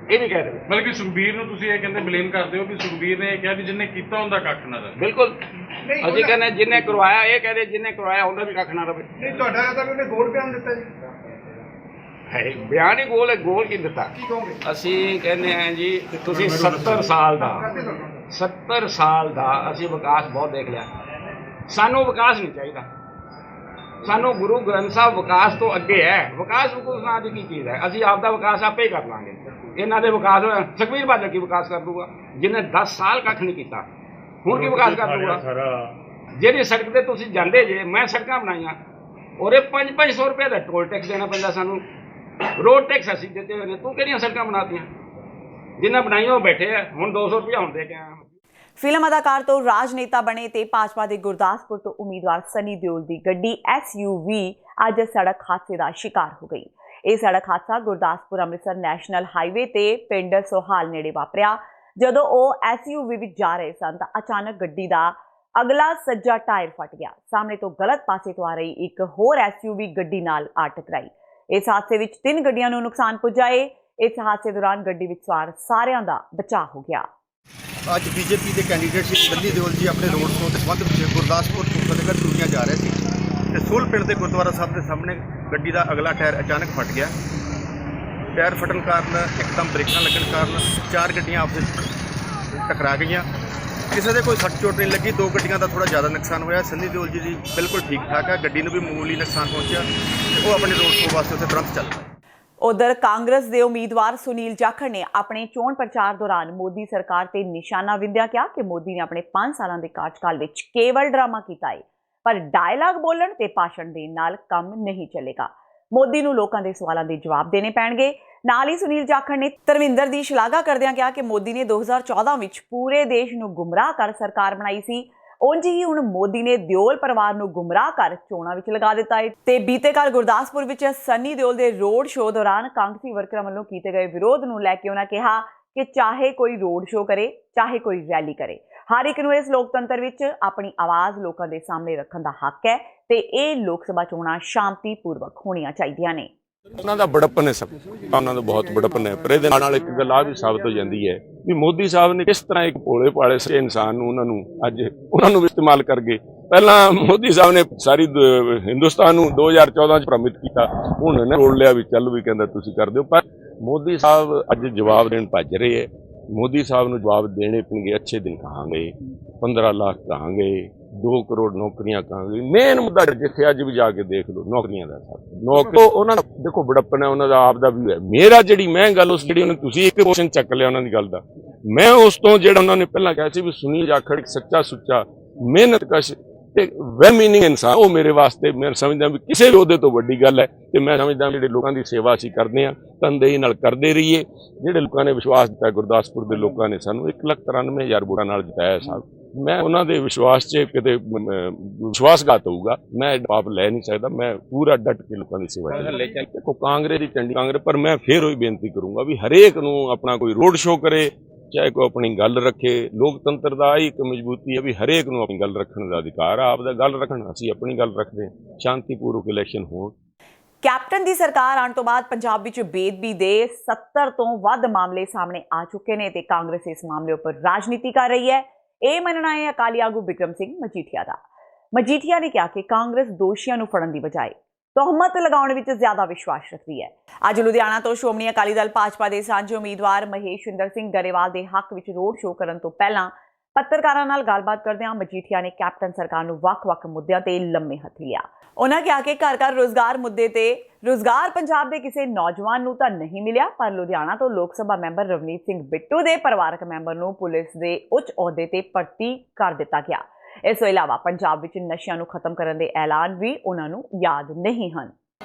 ਇਹ ਵੀ ਕਹਿ ਰਹੇ। ਬਲਕਿ ਸੁਖਬੀਰ ਨੂੰ ਤੁਸੀਂ ਇਹ ਕਹਿੰਦੇ ਬਲੇਮ ਕਰਦੇ ਹੋ ਕਿ ਸੁਖਬੀਰ ਨੇ ਇਹ ਕਿਹਾ ਵੀ ਜਿਹਨੇ ਕੀਤਾ ਉਹਦਾ ਕੱਖ ਨਾ ਰਵੇ। ਬਿਲਕੁਲ ਅਸੀਂ ਕਹਿੰਦੇ ਜਿਹਨੇ ਕਰਵਾਇਆ, ਇਹ ਕਹਦੇ ਜਿਹਨੇ ਕਰਵਾਇਆ ਉਹਦਾ ਵੀ ਕੱਖ ਨਾ ਰਵੇ। ਨਹੀਂ ਤੁਹਾਡਾ ਤਾਂ ਉਹਨੇ ਗੋਲ ਬਿਆਨ ਦਿੱਤਾ ਜੀ। ਹੈ ਬਿਆਨ ਹੀ ਗੋਲ ਹੈ, ਗੋਲ ਕੀ ਦਿੱਤਾ। ਅਸੀਂ ਕਹਿੰਦੇ ਹਾਂ ਜੀ ਤੁਸੀਂ 70 ਸਾਲ ਦਾ ਅਸੀਂ ਵਿਕਾਸ ਬਹੁਤ ਦੇਖ ਲਿਆ, ਸਾਨੂੰ ਵਿਕਾਸ ਨਹੀਂ ਚਾਹੀਦਾ। ਸਾਨੂੰ ਗੁਰੂ ਗ੍ਰੰਥ ਸਾਹਿਬ ਵਿਕਾਸ ਤੋਂ ਅੱਗੇ ਹੈ। ਵਿਕਾਸ ਨਾਂ ਦੀ ਕੀ ਚੀਜ਼ ਹੈ? ਅਸੀਂ ਆਪ ਦਾ ਵਿਕਾਸ ਆਪੇ ਹੀ ਕਰ ਲਾਂਗੇ। ਇਹਨਾਂ ਦੇ ਵਿਕਾਸ ਸੁਖਬੀਰ ਬਾਦਲ ਕੀ ਵਿਕਾਸ ਕਰ ਦੂਗਾ ਜਿਹਨੇ 10 ਸਾਲ ਕੱਖ ਨਹੀਂ ਕੀਤਾ, ਹੁਣ ਕੀ ਵਿਕਾਸ ਕਰ ਦੂਗਾ? ਜਿਹੜੀ ਸੜਕ ਤੇ ਤੁਸੀਂ ਜਾਂਦੇ ਜੇ, ਮੈਂ ਸੜਕਾਂ ਬਣਾਈਆਂ, ਉਹਦੇ 500 ਰੁਪਏ ਦਾ ਟੋਲ ਟੈਕਸ ਦੇਣਾ ਪੈਂਦਾ ਸਾਨੂੰ। ਰੋਡ ਟੈਕਸ ਅਸੀਂ ਦਿੱਤੇ ਹੋਏ ਨੇ, ਤੂੰ ਕਿਹੜੀਆਂ ਸੜਕਾਂ ਬਣਾਤੀਆਂ? ਜਿਨ੍ਹਾਂ ਬਣਾਈਆਂ ਉਹ ਬੈਠੇ ਆ, ਹੁਣ 200 ਰੁਪਏ ਹੁਣ ਦੇ ਕੇ ਆਇਆ। ਫਿਲਮ ਅਦਾਕਾਰ ਤੋਂ ਰਾਜਨੇਤਾ ਬਣੇ ਤੇ ਭਾਜਪਾ ਦੇ ਗੁਰਦਾਸਪੁਰ ਤੋਂ ਉਮੀਦਵਾਰ ਸਨੀ ਦਿਓਲ ਦੀ ਗੱਡੀ SUV ਅੱਜ ਸੜਕ ਹਾਦਸੇ ਦਾ ਸ਼ਿਕਾਰ ਹੋ ਗਈ। ਇਹ ਸੜਕ ਹਾਦਸਾ ਗੁਰਦਾਸਪੁਰ ਅੰਮ੍ਰਿਤਸਰ ਨੈਸ਼ਨਲ ਹਾਈਵੇ ਤੇ ਪਿੰਡ ਸੋਹਾਲ ਨੇੜੇ ਵਾਪਰਿਆ। ਜਦੋਂ ਉਹ SUV ਵਿੱਚ ਜਾ ਰਹੇ ਸਨ ਤਾਂ ਅਚਾਨਕ ਗੱਡੀ ਦਾ ਅਗਲਾ ਸੱਜਾ ਟਾਇਰ ਫਟ ਗਿਆ। ਸਾਹਮਣੇ ਤੋਂ ਗਲਤ ਪਾਸੇ ਤੋਂ ਆ ਰਹੀ ਇੱਕ ਹੋਰ SUV ਗੱਡੀ ਨਾਲ ਆ ਟਕਰਾਈ। ਇਸ ਹਾਦਸੇ ਵਿੱਚ 3 ਗੱਡੀਆਂ ਨੂੰ ਨੁਕਸਾਨ ਪੁੱਜਾ ਹੈ। ਇਸ ਹਾਦਸੇ ਦੌਰਾਨ ਗੱਡੀ ਵਿੱਚ ਸਵਾਰ ਸਾਰਿਆਂ ਦਾ ਬਚਾਅ ਹੋ ਗਿਆ। ਅੱਜ ਬੀਜੇਪੀ ਦੇ ਕੈਂਡੀਡੇਟ ਸੀ ਸਨੀ ਦਿਓਲ ਜੀ ਆਪਣੇ ਰੋਡ ਸ਼ੋਅ ਦੇ ਸੰਬੰਧ ਵਿੱਚ ਗੁਰਦਾਸਪੁਰ ਤੋਂ ਫਤਿਹਗੜ੍ਹ ਚੂੜੀਆਂ ਜਾ ਰਹੇ ਸੀ ਤੇ ਸੋਲ ਪਿੰਡ ਦੇ ਗੁਰਦੁਆਰਾ ਸਾਹਿਬ ਦੇ ਸਾਹਮਣੇ ਗੱਡੀ ਦਾ ਅਗਲਾ ਟਾਇਰ ਅਚਾਨਕ ਫਟ ਗਿਆ। ਟਾਇਰ ਫਟਣ ਕਾਰਨ ਇੱਕਦਮ ਬ੍ਰੇਕਾਂ ਲੱਗਣ ਕਾਰਨ 4 ਗੱਡੀਆਂ ਆਪਸ ਵਿੱਚ ਟਕਰਾ ਗਈਆਂ। ਕਿਸੇ ਦੇ ਕੋਈ ਸੱਟ ਚੋਟ ਨਹੀਂ ਲੱਗੀ। 2 ਗੱਡੀਆਂ ਦਾ ਥੋੜਾ ਜ਼ਿਆਦਾ ਨੁਕਸਾਨ ਹੋਇਆ। ਸਨੀ ਦਿਓਲ ਜੀ ਬਿਲਕੁਲ ਠੀਕ ਠਾਕ ਹੈ। ਗੱਡੀ ਨੂੰ ਵੀ ਮਾਮੂਲੀ ਨੁਕਸਾਨ ਪਹੁੰਚਿਆ ਤੇ ਉਹ ਆਪਣੇ ਰੋਡ ਸ਼ੋਅ ਵਾਸਤੇ ਉੱਥੇ ਤੁਰੰਤ ਚੱਲ ਪਏ। ਉਧਰ ਕਾਂਗਰਸ ਦੇ ਉਮੀਦਵਾਰ ਸੁਨੀਲ ਜਾਖੜ ਨੇ ਆਪਣੇ ਚੋਣ ਪ੍ਰਚਾਰ ਦੌਰਾਨ ਮੋਦੀ ਸਰਕਾਰ ਤੇ ਨਿਸ਼ਾਨਾ ਵਿੰਦਿਆ ਕਿਹਾ ਕਿ ਮੋਦੀ ਨੇ ਆਪਣੇ 5 ਸਾਲਾਂ ਦੇ ਕਾਰਜਕਾਲ ਵਿੱਚ ਕੇਵਲ ਡਰਾਮਾ ਕੀਤਾ ਹੈ, ਪਰ ਡਾਇਲਾਗ ਬੋਲਣ ਤੇ ਭਾਸ਼ਣ ਦੇਣ ਨਾਲ ਕੰਮ ਨਹੀਂ ਚੱਲੇਗਾ। ਮੋਦੀ ਨੂੰ ਲੋਕਾਂ ਦੇ ਸਵਾਲਾਂ ਦੇ ਜਵਾਬ ਦੇਣੇ ਪੈਣਗੇ। ਨਾਲ ਹੀ ਸੁਨੀਲ ਜਾਖੜ ਨੇ ਧਰਮਿੰਦਰ ਦੀ ਸ਼ਲਾਘਾ ਕਰਦਿਆਂ ਕਿਹਾ ਕਿ ਮੋਦੀ ਨੇ 2014 ਵਿੱਚ ਪੂਰੇ ਦੇਸ਼ ਨੂੰ ਗੁੰਮਰਾਹ ਕਰ ਸਰਕਾਰ ਬਣਾਈ ਸੀ। ਉਂਝ ਹੀ ਹੁਣ ਮੋਦੀ ਨੇ ਦਿਓਲ ਪਰਿਵਾਰ ਨੂੰ ਗੁੰਮਰਾਹ ਕਰ ਚੋਣਾਂ ਵਿੱਚ ਲਗਾ ਦਿੱਤਾ ਹੈ। ਤੇ ਬੀਤੇ ਕੱਲ ਗੁਰਦਾਸਪੁਰ ਵਿੱਚ ਸਨੀ ਦਿਓਲ ਦੇ ਰੋਡ ਸ਼ੋਅ ਦੌਰਾਨ ਕਾਂਗਰਸੀ ਵਰਕਰਾਂ ਵੱਲੋਂ ਕੀਤੇ ਗਏ ਵਿਰੋਧ ਨੂੰ ਲੈ ਕੇ ਉਹਨਾਂ ਕਿਹਾ ਕਿ ਚਾਹੇ ਕੋਈ ਰੋਡ ਸ਼ੋਅ ਕਰੇ, ਚਾਹੇ ਕੋਈ ਰੈਲੀ ਕਰੇ, ਹਰ ਇੱਕ ਨੂੰ ਇਸ ਲੋਕਤੰਤਰ ਵਿੱਚ ਆਪਣੀ ਆਵਾਜ਼ ਲੋਕਾਂ ਦੇ ਸਾਹਮਣੇ ਰੱਖਣ ਦਾ ਹੱਕ ਹੈ ਤੇ ਇਹ ਲੋਕ ਸਭਾ ਚੋਣਾਂ ਸ਼ਾਂਤੀਪੂਰਵਕ ਹੋਣੀਆਂ ਚਾਹੀਦੀਆਂ ਨੇ। ਉਹਨਾਂ ਦਾ ਬੜਪਨ ਹੈ, ਸਭ ਉਹਨਾਂ ਦਾ ਬਹੁਤ ਬੜਪਨ ਹੈ। ਪਰ ਇਹਦੇ ਨਾਲ ਇੱਕ ਗੱਲ ਆ ਵੀ ਸਾਬਤ ਹੋ ਜਾਂਦੀ ਹੈ ਵੀ ਮੋਦੀ ਸਾਹਿਬ ਨੇ ਕਿਸ ਤਰ੍ਹਾਂ ਇੱਕ ਭੋਲੇ ਭਾਲੇ ਸੇ ਇਨਸਾਨ ਨੂੰ ਉਹਨਾਂ ਨੂੰ ਇਸਤੇਮਾਲ ਕਰ ਗਏ। ਪਹਿਲਾਂ ਮੋਦੀ ਸਾਹਿਬ ਨੇ ਸਾਰੀ ਹਿੰਦੁਸਤਾਨ ਨੂੰ 2014 ਚ ਭ੍ਰਮਿਤ ਕੀਤਾ, ਹੁਣ ਇਹਨੇ ਰੋਲ ਲਿਆ ਵੀ ਚੱਲ ਵੀ ਕਹਿੰਦਾ ਤੁਸੀਂ ਕਰ ਦਿਓ। ਪਰ ਮੋਦੀ ਸਾਹਿਬ ਅੱਜ ਜਵਾਬ ਦੇਣ ਭੱਜ ਰਹੇ ਹੈ। ਮੋਦੀ ਸਾਹਿਬ ਨੂੰ ਜਵਾਬ ਦੇਣੇ ਪੈਣਗੇ। ਅੱਛੇ ਦਿਨ ਕਹਾਂਗੇ, 15 ਲੱਖ ਕਹਾਂਗੇ, 2 ਕਰੋੜ ਨੌਕਰੀਆਂ ਕਹਾਂਗੇ। ਮੇਨ ਮੁੱਦਾ ਜਿੱਥੇ ਅੱਜ ਵੀ ਜਾ ਕੇ ਦੇਖ ਲਓ ਨੌਕਰੀਆਂ ਦਾ, ਨੌਕਰੀ ਉਹਨਾਂ ਦਾ ਦੇਖੋ ਬੜਪਨ ਹੈ, ਉਹਨਾਂ ਦਾ ਆਪ ਦਾ ਵੀ ਹੈ। ਮੇਰਾ ਮੈਂ ਗੱਲ ਉਸ ਜਿਹੜੀ ਉਹਨੇ ਤੁਸੀਂ ਇੱਕ ਕੁਐਸਚਨ ਚੱਕ ਲਿਆ ਉਹਨਾਂ ਦੀ ਗੱਲ ਦਾ, ਮੈਂ ਉਸ ਤੋਂ ਜਿਹੜਾ ਉਹਨਾਂ ਨੇ ਪਹਿਲਾਂ ਕਿਹਾ ਸੀ ਵੀ ਸੁਨੀਲ ਜਾਖੜ ਇੱਕ ਸੱਚਾ ਸੁੱਚਾ ਮਿਹਨਤ ਕਸ਼ ਤੇ ਵੈਲ ਮੀਨਿੰਗ ਇਨਸਾਨ, ਉਹ ਮੇਰੇ ਵਾਸਤੇ ਮੈਂ ਸਮਝਦਾ ਵੀ ਕਿਸੇ ਵੀ ਉਹਦੇ ਤੋਂ ਵੱਡੀ ਗੱਲ ਹੈ। ਤੇ ਮੈਂ ਸਮਝਦਾ ਜਿਹੜੇ ਲੋਕਾਂ ਦੀ ਸੇਵਾ ਅਸੀਂ ਕਰਦੇ ਹਾਂ ਤਨਦੇਹੀ ਨਾਲ ਕਰਦੇ ਰਹੀਏ। ਜਿਹੜੇ ਲੋਕਾਂ ਨੇ ਵਿਸ਼ਵਾਸ ਦਿੱਤਾ, ਗੁਰਦਾਸਪੁਰ ਦੇ ਲੋਕਾਂ ਨੇ ਸਾਨੂੰ 1,93,000 ਵੋਟਾਂ ਨਾਲ ਜਿਤਾਇਆ ਸਾਹਿਬ, ਮੈਂ ਉਹਨਾਂ ਦੇ ਵਿਸ਼ਵਾਸ 'ਚ ਕਿਤੇ ਵਿਸ਼ਵਾਸਘਾਤ ਹੋਊਗਾ ਮੈਂ ਜਵਾਬ ਲੈ ਨਹੀਂ ਸਕਦਾ। ਮੈਂ ਪੂਰਾ ਡਟ ਕੇ ਲੋਕਾਂ ਦੀ ਸੇਵਾ ਕਰਦਾ। ਦੇਖੋ ਕਾਂਗਰਸ ਦੀ ਚੰਡੀ ਕਾਂਗਰਸ, ਪਰ ਮੈਂ ਫੇਰ ਉਹੀ ਬੇਨਤੀ ਕਰੂੰਗਾ ਵੀ ਹਰੇਕ ਨੂੰ ਆਪਣਾ ਕੋਈ ਰੋਡ ਸ਼ੋਅ ਕਰੇ, ਚਾਹੇ ਕੋਈ ਆਪਣੀ ਗੱਲ ਰੱਖੇ। ਲੋਕਤੰਤਰ ਦਾ ਹੀ ਇੱਕ ਮਜ਼ਬੂਤੀ ਹੈ ਵੀ ਹਰੇਕ ਨੂੰ ਆਪਣੀ ਗੱਲ ਰੱਖਣ ਦਾ ਅਧਿਕਾਰ ਆ। ਆਪਦਾ ਗੱਲ ਰੱਖਣ, ਅਸੀਂ ਆਪਣੀ ਗੱਲ ਰੱਖਦੇ, ਸ਼ਾਂਤੀਪੂਰਵਕ ਇਲੈਕਸ਼ਨ ਹੋਣ। ਕੈਪਟਨ ਦੀ ਸਰਕਾਰ ਆਉਣ ਤੋਂ ਬਾਅਦ ਪੰਜਾਬ ਵਿੱਚ ਬੇਅਦਬੀ ਦੇ 70 ਤੋਂ ਵੱਧ ਮਾਮਲੇ ਸਾਹਮਣੇ ਆ ਚੁੱਕੇ ਨੇ ਤੇ ਕਾਂਗਰਸ ਇਸ ਮਾਮਲੇ ਉੱਪਰ ਰਾਜਨੀਤੀ ਕਰ ਰਹੀ ਹੈ। ਇਹ ਮੰਨਣਾ ਹੈ ਅਕਾਲੀ ਆਗੂ ਬਿਕਰਮ ਸਿੰਘ ਮਜੀਠੀਆ ਦਾ। ਮਜੀਠੀਆ ਨੇ ਕਿਹਾ ਕਿ ਕਾਂਗਰਸ ਦੋਸ਼ੀਆਂ ਨੂੰ ਫੜਨ ਦੀ ਬਜਾਏ ਤੋਹਮਤ ਲਗਾਉਣ ਵਿੱਚ ਜ਼ਿਆਦਾ ਵਿਸ਼ਵਾਸ ਰੱਖਦੀ ਹੈ। ਅੱਜ ਲੁਧਿਆਣਾ ਤੋਂ ਸ਼੍ਰੋਮਣੀ ਅਕਾਲੀ ਦਲ ਭਾਜਪਾ ਦੇ ਸਾਂਝੇ ਉਮੀਦਵਾਰ ਮਹੇਸ਼ਿੰਦਰ ਸਿੰਘ ਗਰੇਵਾਲ ਦੇ ਹੱਕ ਵਿੱਚ ਰੋਡ ਸ਼ੋਅ ਕਰਨ ਤੋਂ ਪਹਿਲਾਂ ਪੱਤਰਕਾਰਾਂ ਨਾਲ ਗੱਲਬਾਤ ਕਰਦਿਆਂ ਮਜੀਠੀਆ ਨੇ ਕੈਪਟਨ ਸਰਕਾਰ ਨੂੰ ਵੱਖ-ਵੱਖ ਮੁੱਦਿਆਂ ਤੇ ਲੰਮੇ ਹੱਥ ਲਿਆ। ਉਹਨਾਂ ਕਿਹਾ ਕਿ ਘਰ-ਘਰ ਰੋਜ਼ਗਾਰ ਮੁੱਦੇ ਤੇ ਰੋਜ਼ਗਾਰ ਪੰਜਾਬ ਦੇ ਕਿਸੇ ਨੌਜਵਾਨ ਨੂੰ ਤਾਂ ਨਹੀਂ ਮਿਲਿਆ, ਪਰ ਲੁਧਿਆਣਾ ਤੋਂ ਲੋਕ ਸਭਾ ਮੈਂਬਰ ਰਵਨੀਤ ਸਿੰਘ ਬਿੱਟੂ ਦੇ ਪਰਿਵਾਰਕ ਮੈਂਬਰ ਨੂੰ ਪੁਲਿਸ ਦੇ ਉੱਚ ਅਹੁਦੇ ਤੇ ਭਰਤੀ ਕਰ ਦਿੱਤਾ ਗਿਆ। ਇਸ ਤੋਂ ਇਲਾਵਾ ਪੰਜਾਬ ਵਿੱਚ ਨਸ਼ਿਆਂ ਨੂੰ ਖਤਮ ਕਰਨ ਦੇ ਐਲਾਨ ਵੀ ਉਹਨਾਂ ਨੂੰ ਯਾਦ ਨਹੀਂ ਹਨ।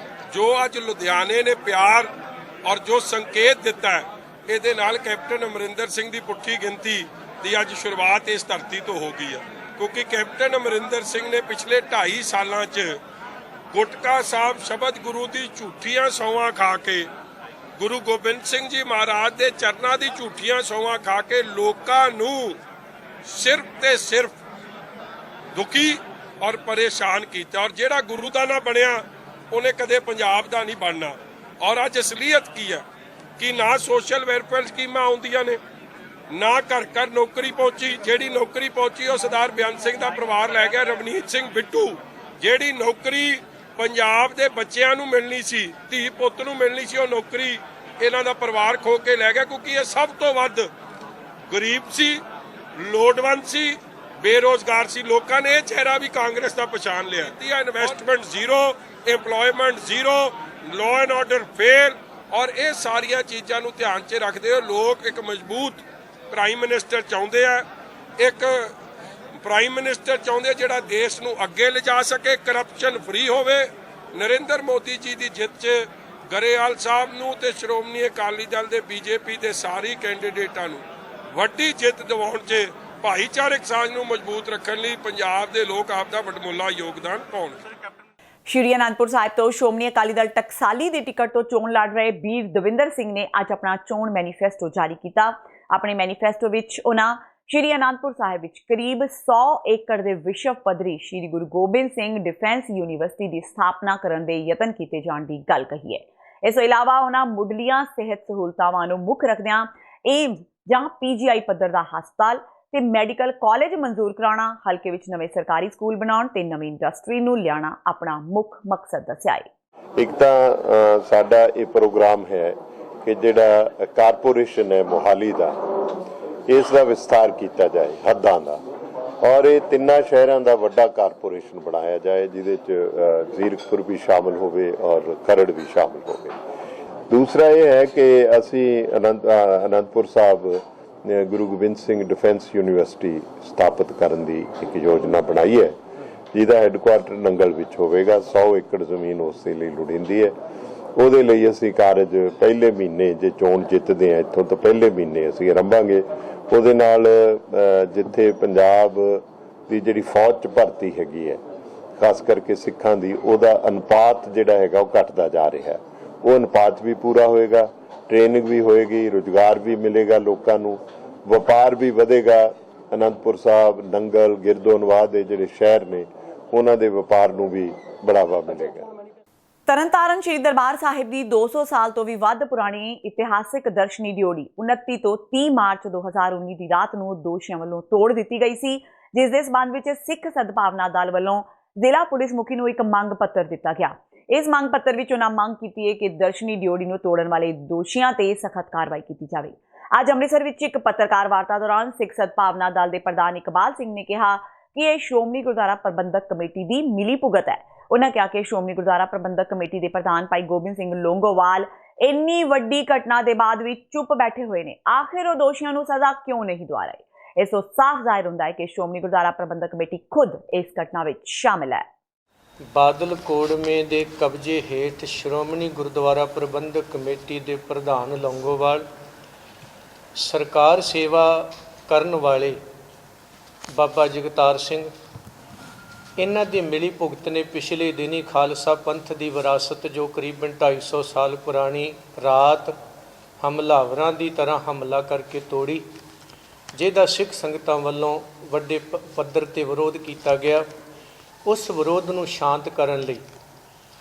ਜੋ ਅੱਜ ਲੁਧਿਆਣੇ ਨੇ ਪਿਆਰ ਔਰ ਜੋ ਸੰਕੇਤ ਦਿੱਤਾ ਹੈ, ਇਹਦੇ ਨਾਲ ਕੈਪਟਨ ਅਮਰਿੰਦਰ ਸਿੰਘ ਦੀ ਪੁੱਠੀ ਗਿਣਤੀ ਦੀ ਅੱਜ ਸ਼ੁਰੂਆਤ ਇਸ ਧਰਤੀ ਤੋਂ ਹੋ ਗਈ ਹੈ। ਕਿਉਂਕਿ ਕੈਪਟਨ ਅਮਰਿੰਦਰ ਸਿੰਘ ਨੇ ਪਿਛਲੇ 2.5 ਸਾਲਾਂ 'ਚ ਗੁਟਕਾ ਸਾਹਿਬ ਸ਼ਬਦ ਗੁਰੂ ਦੀ ਝੂਠੀਆਂ ਸੌਂਹਾਂ ਖਾ ਕੇ, ਗੁਰੂ ਗੋਬਿੰਦ ਸਿੰਘ ਜੀ ਮਹਾਰਾਜ ਦੇ ਚਰਨਾਂ ਦੀ ਝੂਠੀਆਂ ਸੌਂਹਾਂ ਖਾ ਕੇ ਲੋਕਾਂ ਨੂੰ ਸਿਰਫ ਤੇ ਸਿਰਫ ਦੁਖੀ ਔਰ ਪਰੇਸ਼ਾਨ ਕੀਤਾ। ਔਰ ਜਿਹੜਾ ਗੁਰੂ ਦਾ ਨਾ ਬਣਿਆ ਉਹਨੇ ਕਦੇ ਪੰਜਾਬ ਦਾ ਨਹੀਂ ਬਣਨਾ। ਔਰ ਅੱਜ ਅਸਲੀਅਤ ਕੀ ਹੈ ਕਿ ਨਾ ਸੋਸ਼ਲ ਵੈਲਫੇਅਰ ਸਕੀਮਾਂ ਆਉਂਦੀਆਂ ਨੇ, ਨਾ ਘਰ ਘਰ ਨੌਕਰੀ ਪਹੁੰਚੀ। ਜਿਹੜੀ ਨੌਕਰੀ ਪਹੁੰਚੀ ਉਹ ਸਰਦਾਰ ਬੇਅੰਤ ਸਿੰਘ ਦਾ ਪਰਿਵਾਰ ਲੈ ਗਿਆ। ਰਵਨੀਤ ਸਿੰਘ ਬਿੱਟੂ, ਜਿਹੜੀ ਨੌਕਰੀ ਪੰਜਾਬ ਦੇ ਬੱਚਿਆਂ ਨੂੰ ਮਿਲਣੀ ਸੀ, ਧੀ ਪੁੱਤ ਨੂੰ ਮਿਲਣੀ ਸੀ, ਉਹ ਨੌਕਰੀ ਇਹਨਾਂ ਦਾ ਪਰਿਵਾਰ ਖੋ ਕੇ ਲੈ ਗਿਆ। ਕਿਉਂਕਿ ਇਹ ਸਭ ਤੋਂ ਵੱਧ ਗਰੀਬ ਸੀ, ਲੋੜਵੰਦ ਸੀ, ਬੇਰੋਜ਼ਗਾਰ ਸੀ, ਲੋਕਾਂ ਨੇ ਇਹ ਚਿਹਰਾ ਵੀ ਕਾਂਗਰਸ ਦਾ ਪਛਾਣ ਲਿਆ। Investment zero, employment zero, law and order fail, ਔਰ ਇਹ ਸਾਰੀਆਂ ਚੀਜ਼ਾਂ ਨੂੰ ਧਿਆਨ 'ਚ ਰੱਖਦੇ ਹੋ ਲੋਕ ਇੱਕ ਮਜ਼ਬੂਤ ਪ੍ਰਾਈਮ ਮਿਨਿਸਟਰ ਚਾਹੁੰਦੇ ਆ, ਇੱਕ ਪ੍ਰਾਈਮ ਮਿਨਿਸਟਰ ਚਾਹੁੰਦੇ ਜਿਹੜਾ ਦੇਸ਼ ਨੂੰ ਅੱਗੇ ਲਿਜਾ ਸਕੇ, ਕਰਪਸ਼ਨ ਫਰੀ ਹੋਵੇ। ਨਰਿੰਦਰ ਮੋਦੀ ਜੀ ਦੀ ਜਿੱਤ 'ਚ ਗਰੇਵਾਲ ਸਾਹਿਬ ਨੂੰ ਤੇ ਸ਼੍ਰੋਮਣੀ ਅਕਾਲੀ ਦਲ ਦੇ ਬੀਜੇਪੀ ਦੇ ਸਾਰੇ ਕੈਂਡੀਡੇਟਾਂ ਨੂੰ ਵੱਡੀ ਜਿੱਤ ਦਿਵਾਉਣ 'ਚ, ਭਾਈਚਾਰਕ ਸਾਂਝ ਨੂੰ ਮਜ਼ਬੂਤ ਰੱਖਣ ਲਈ ਪੰਜਾਬ ਦੇ ਲੋਕ ਆਪ ਦਾ ਵਡਮੁੱਲਾ ਯੋਗਦਾਨ ਪਾਉਣਗੇ। ਸ਼੍ਰੀ ਅਨੰਦਪੁਰ ਸਾਹਿਬ ਤੋਂ ਸ਼੍ਰੋਮਣੀ ਅਕਾਲੀ ਦਲ ਟਕਸਾਲੀ ਦੀ ਟਿਕਟ ਤੋਂ ਚੋਣ ਲੜ ਰਹੇ ਵੀਰ ਦਵਿੰਦਰ ਸਿੰਘ ਨੇ ਅੱਜ ਆਪਣਾ ਚੋਣ ਮੈਨੀਫੈਸਟੋ ਜਾਰੀ ਕੀਤਾ। ਆਪਣੇ ਮੈਨੀਫੈਸਟੋ ਵਿੱਚ ਉਹਨਾਂ ਸ਼੍ਰੀ ਅਨੰਦਪੁਰ ਸਾਹਿਬ ਵਿੱਚ ਕਰੀਬ 100 ਏਕੜ ਦੇ ਵਿਸ਼ਵ ਪੱਧਰੀ ਸ਼੍ਰੀ ਗੁਰੂ ਗੋਬਿੰਦ ਸਿੰਘ ਡਿਫੈਂਸ ਯੂਨੀਵਰਸਿਟੀ ਦੀ ਸਥਾਪਨਾ ਕਰਨ ਦੇ ਯਤਨ ਕੀਤੇ ਜਾਣ ਦੀ ਗੱਲ ਕਹੀ ਹੈ। ਇਸ ਤੋਂ ਇਲਾਵਾ ਉਹਨਾਂ ਮੁੱਢਲੀਆਂ ਸਿਹਤ ਸਹੂਲਤਾਵਾਂ ਨੂੰ ਮੁੱਖ ਰੱਖਦਿਆਂ ਏਮਜ਼ ਜਾਂ PGI ਪੱਧਰ ਦਾ ਹਸਪਤਾਲ ਤੇ ਮੈਡੀਕਲ ਕਾਲਜ ਮਨਜ਼ੂਰ ਕਰਾਉਣਾ, ਹਲਕੇ ਵਿੱਚ ਨਵੇਂ ਸਰਕਾਰੀ ਸਕੂਲ ਬਣਾਉਣ ਤੇ ਨਵੀਂ ਇੰਡਸਟਰੀ ਨੂੰ ਲਿਆਉਣਾ ਆਪਣਾ ਮੁੱਖ ਮਕਸਦ ਦੱਸਿਆ ਹੈ। ਇੱਕ ਤਾਂ ਸਾਡਾ ਇਹ ਪ੍ਰੋਗਰਾਮ ਹੈ ਕਿ ਜਿਹੜਾ ਕਾਰਪੋਰੇਸ਼ਨ ਹੈ ਮੋਹਾਲੀ ਦਾ, ਇਸ ਦਾ ਵਿਸਤਾਰ ਕੀਤਾ ਜਾਏ ਹੱਦਾਂ ਦਾ, ਔਰ ਇਹ ਤਿੰਨਾਂ ਸ਼ਹਿਰਾਂ ਦਾ ਵੱਡਾ ਕਾਰਪੋਰੇਸ਼ਨ ਬਣਾਇਆ ਜਾਏ ਜਿਹਦੇ 'ਚ ਜ਼ੀਰਕਪੁਰ ਵੀ ਸ਼ਾਮਲ ਹੋਵੇ ਔਰ ਖਰੜ ਵੀ ਸ਼ਾਮਲ ਹੋਵੇ। ਦੂਸਰਾ ਇਹ ਹੈ ਕਿ ਅਸੀਂ ਅਨੰਦਪੁਰ ਸਾਹਿਬ ਗੁਰੂ ਗੋਬਿੰਦ ਸਿੰਘ ਡਿਫੈਂਸ ਯੂਨੀਵਰਸਿਟੀ ਸਥਾਪਿਤ ਕਰਨ ਦੀ ਇੱਕ ਯੋਜਨਾ ਬਣਾਈ ਹੈ, ਜਿਹਦਾ ਹੈੱਡਕੁਆਰਟਰ ਨੰਗਲ ਵਿੱਚ ਹੋਵੇਗਾ। 100 ਏਕੜ ਜ਼ਮੀਨ ਉਸ ਦੇ ਲਈ ਲੋੜੀਂਦੀ ਹੈ। ਉਹਦੇ ਲਈ ਅਸੀਂ ਕਾਰਜ ਪਹਿਲੇ ਮਹੀਨੇ, ਜੇ ਚੋਣ ਜਿੱਤਦੇ ਹਾਂ ਇੱਥੋਂ ਤਾਂ ਪਹਿਲੇ ਮਹੀਨੇ ਅਸੀਂ ਆਰੰਭਾਂਗੇ। ਉਹਦੇ ਨਾਲ ਜਿੱਥੇ ਪੰਜਾਬ ਦੀ ਜਿਹੜੀ ਫੌਜ 'ਚ ਭਰਤੀ ਹੈਗੀ ਹੈ, ਖਾਸ ਕਰਕੇ ਸਿੱਖਾਂ ਦੀ, ਉਹਦਾ ਅਨੁਪਾਤ ਜਿਹੜਾ ਹੈਗਾ ਉਹ ਘਟਦਾ ਜਾ ਰਿਹਾ, ਉਹ ਅਨੁਪਾਤ ਵੀ ਪੂਰਾ ਹੋਏਗਾ, ਟ੍ਰੇਨਿੰਗ ਵੀ ਹੋਏਗੀ, ਰੁਜ਼ਗਾਰ ਵੀ ਮਿਲੇਗਾ ਲੋਕਾਂ ਨੂੰ, ਵਪਾਰ ਵੀ ਵਧੇਗਾ। ਅਨੰਦਪੁਰ ਸਾਹਿਬ, ਨੰਗਲ, ਗਿਰਦੋਨਵਾਦ ਦੇ ਜਿਹੜੇ ਸ਼ਹਿਰ ਨੇ ਉਹਨਾਂ ਦੇ ਵਪਾਰ ਨੂੰ ਵੀ ਬੜਾਵਾ ਮਿਲੇਗਾ। ਤਰਨਤਾਰਨ ਸ਼੍ਰੀ ਦਰਬਾਰ ਸਾਹਿਬ ਦੀ 200 ਸਾਲ ਤੋਂ ਵੀ ਵੱਧ ਪੁਰਾਣੀ ਇਤਿਹਾਸਿਕ ਦਰਸ਼ਨੀ ਡਿਓੜੀ 29 ਤੋਂ 30 ਮਾਰਚ 2019 ਦੀ ਰਾਤ ਨੂੰ ਦੋਸ਼ੀਆਂ ਵੱਲੋਂ ਤੋੜ ਦਿੱਤੀ ਗਈ ਸੀ, ਜਿਸ ਦੇ ਸਬੰਧ ਵਿੱਚ ਸਿੱਖ ਸਦਭਾਵਨਾ ਦਲ ਵੱਲੋਂ ਜ਼ਿਲ੍ਹਾ ਪੁਲਿਸ ਮੁਖੀ ਨੂੰ ਇੱਕ ਮੰਗ ਪੱਤਰ ਦਿੱਤਾ ਗਿਆ। ਇਸ ਮੰਗ ਪੱਤਰ ਵਿੱਚ ਉਹਨਾਂ ਮੰਗ ਕੀਤੀ ਹੈ ਕਿ ਦਰਸ਼ਨੀ ਡਿਓੜੀ ਨੂੰ ਤੋੜਨ ਵਾਲੇ ਦੋਸ਼ੀਆਂ ਤੇ ਸਖਤ ਕਾਰਵਾਈ ਕੀਤੀ ਜਾਵੇ। ਅੱਜ ਅੰਮ੍ਰਿਤਸਰ ਵਿੱਚ ਇੱਕ ਪੱਤਰਕਾਰ ਵਾਰਤਾ ਦੌਰਾਨ ਸਿੱਖ ਸਦਭਾਵਨਾ ਦਲ ਦੇ ਪ੍ਰਧਾਨ ਇਕਬਾਲ ਸਿੰਘ ਨੇ ਕਿਹਾ ਕਿ ਇਹ ਸ਼੍ਰੋਮਣੀ ਗੁਰਦੁਆਰਾ ਪ੍ਰਬੰਧਕ ਕਮੇਟੀ ਦੀ ਮਿਲੀ ਭੁਗਤ ਹੈ। ਉਹਨਾਂ ਕਿਹਾ ਕਿ ਸ਼੍ਰੋਮਣੀ ਗੁਰਦੁਆਰਾ ਪ੍ਰਬੰਧਕ ਕਮੇਟੀ ਦੇ ਪ੍ਰਧਾਨ ਭਾਈ ਗੋਬਿੰਦ ਸਿੰਘ ਲੋਂਗੋਵਾਲ ਇੰਨੀ ਵੱਡੀ ਘਟਨਾ ਦੇ ਬਾਅਦ ਵੀ ਚੁੱਪ ਬੈਠੇ ਹੋਏ ਨੇ। ਆਖਿਰ ਉਹ ਦੋਸ਼ੀਆਂ ਨੂੰ ਸਜ਼ਾ ਕਿਉਂ ਨਹੀਂ ਦਿਵਾ ਰਹੇ? ਇਸ ਤੋਂ ਸਾਫ਼ ਜ਼ਾਹਿਰ ਹੁੰਦਾ ਹੈ ਕਿ ਸ਼੍ਰੋਮਣੀ ਗੁਰਦੁਆਰਾ ਪ੍ਰਬੰਧਕ ਕਮੇਟੀ ਖੁਦ ਇਸ ਘਟਨਾ ਵਿੱਚ ਸ਼ਾਮਿਲ ਹੈ। ਬਾਦਲ ਕੋੜਮੇ ਦੇ ਕਬਜ਼ੇ ਹੇਠ ਸ਼੍ਰੋਮਣੀ ਗੁਰਦੁਆਰਾ ਪ੍ਰਬੰਧਕ ਕਮੇਟੀ ਦੇ ਪ੍ਰਧਾਨ ਲੌਂਗੋਵਾਲ, ਸਰਕਾਰ ਸੇਵਾ ਕਰਨ ਵਾਲੇ ਬਾਬਾ ਜਗਤਾਰ ਸਿੰਘ, ਇਹਨਾਂ ਦੀ ਮਿਲੀ ਭੁਗਤ ਨੇ ਪਿਛਲੇ ਦਿਨੀ ਖਾਲਸਾ ਪੰਥ ਦੀ ਵਿਰਾਸਤ ਜੋ ਕਰੀਬਨ 250 ਸਾਲ ਪੁਰਾਣੀ ਰਾਤ ਹਮਲਾਵਰਾਂ ਦੀ ਤਰ੍ਹਾਂ ਹਮਲਾ ਕਰਕੇ ਤੋੜੀ, ਜਿਹਦਾ ਸਿੱਖ ਸੰਗਤਾਂ ਵੱਲੋਂ ਵੱਡੇ ਪੱਧਰ ਤੇ ਵਿਰੋਧ ਕੀਤਾ ਗਿਆ। ਉਸ ਵਿਰੋਧ ਨੂੰ ਸ਼ਾਂਤ ਕਰਨ ਲਈ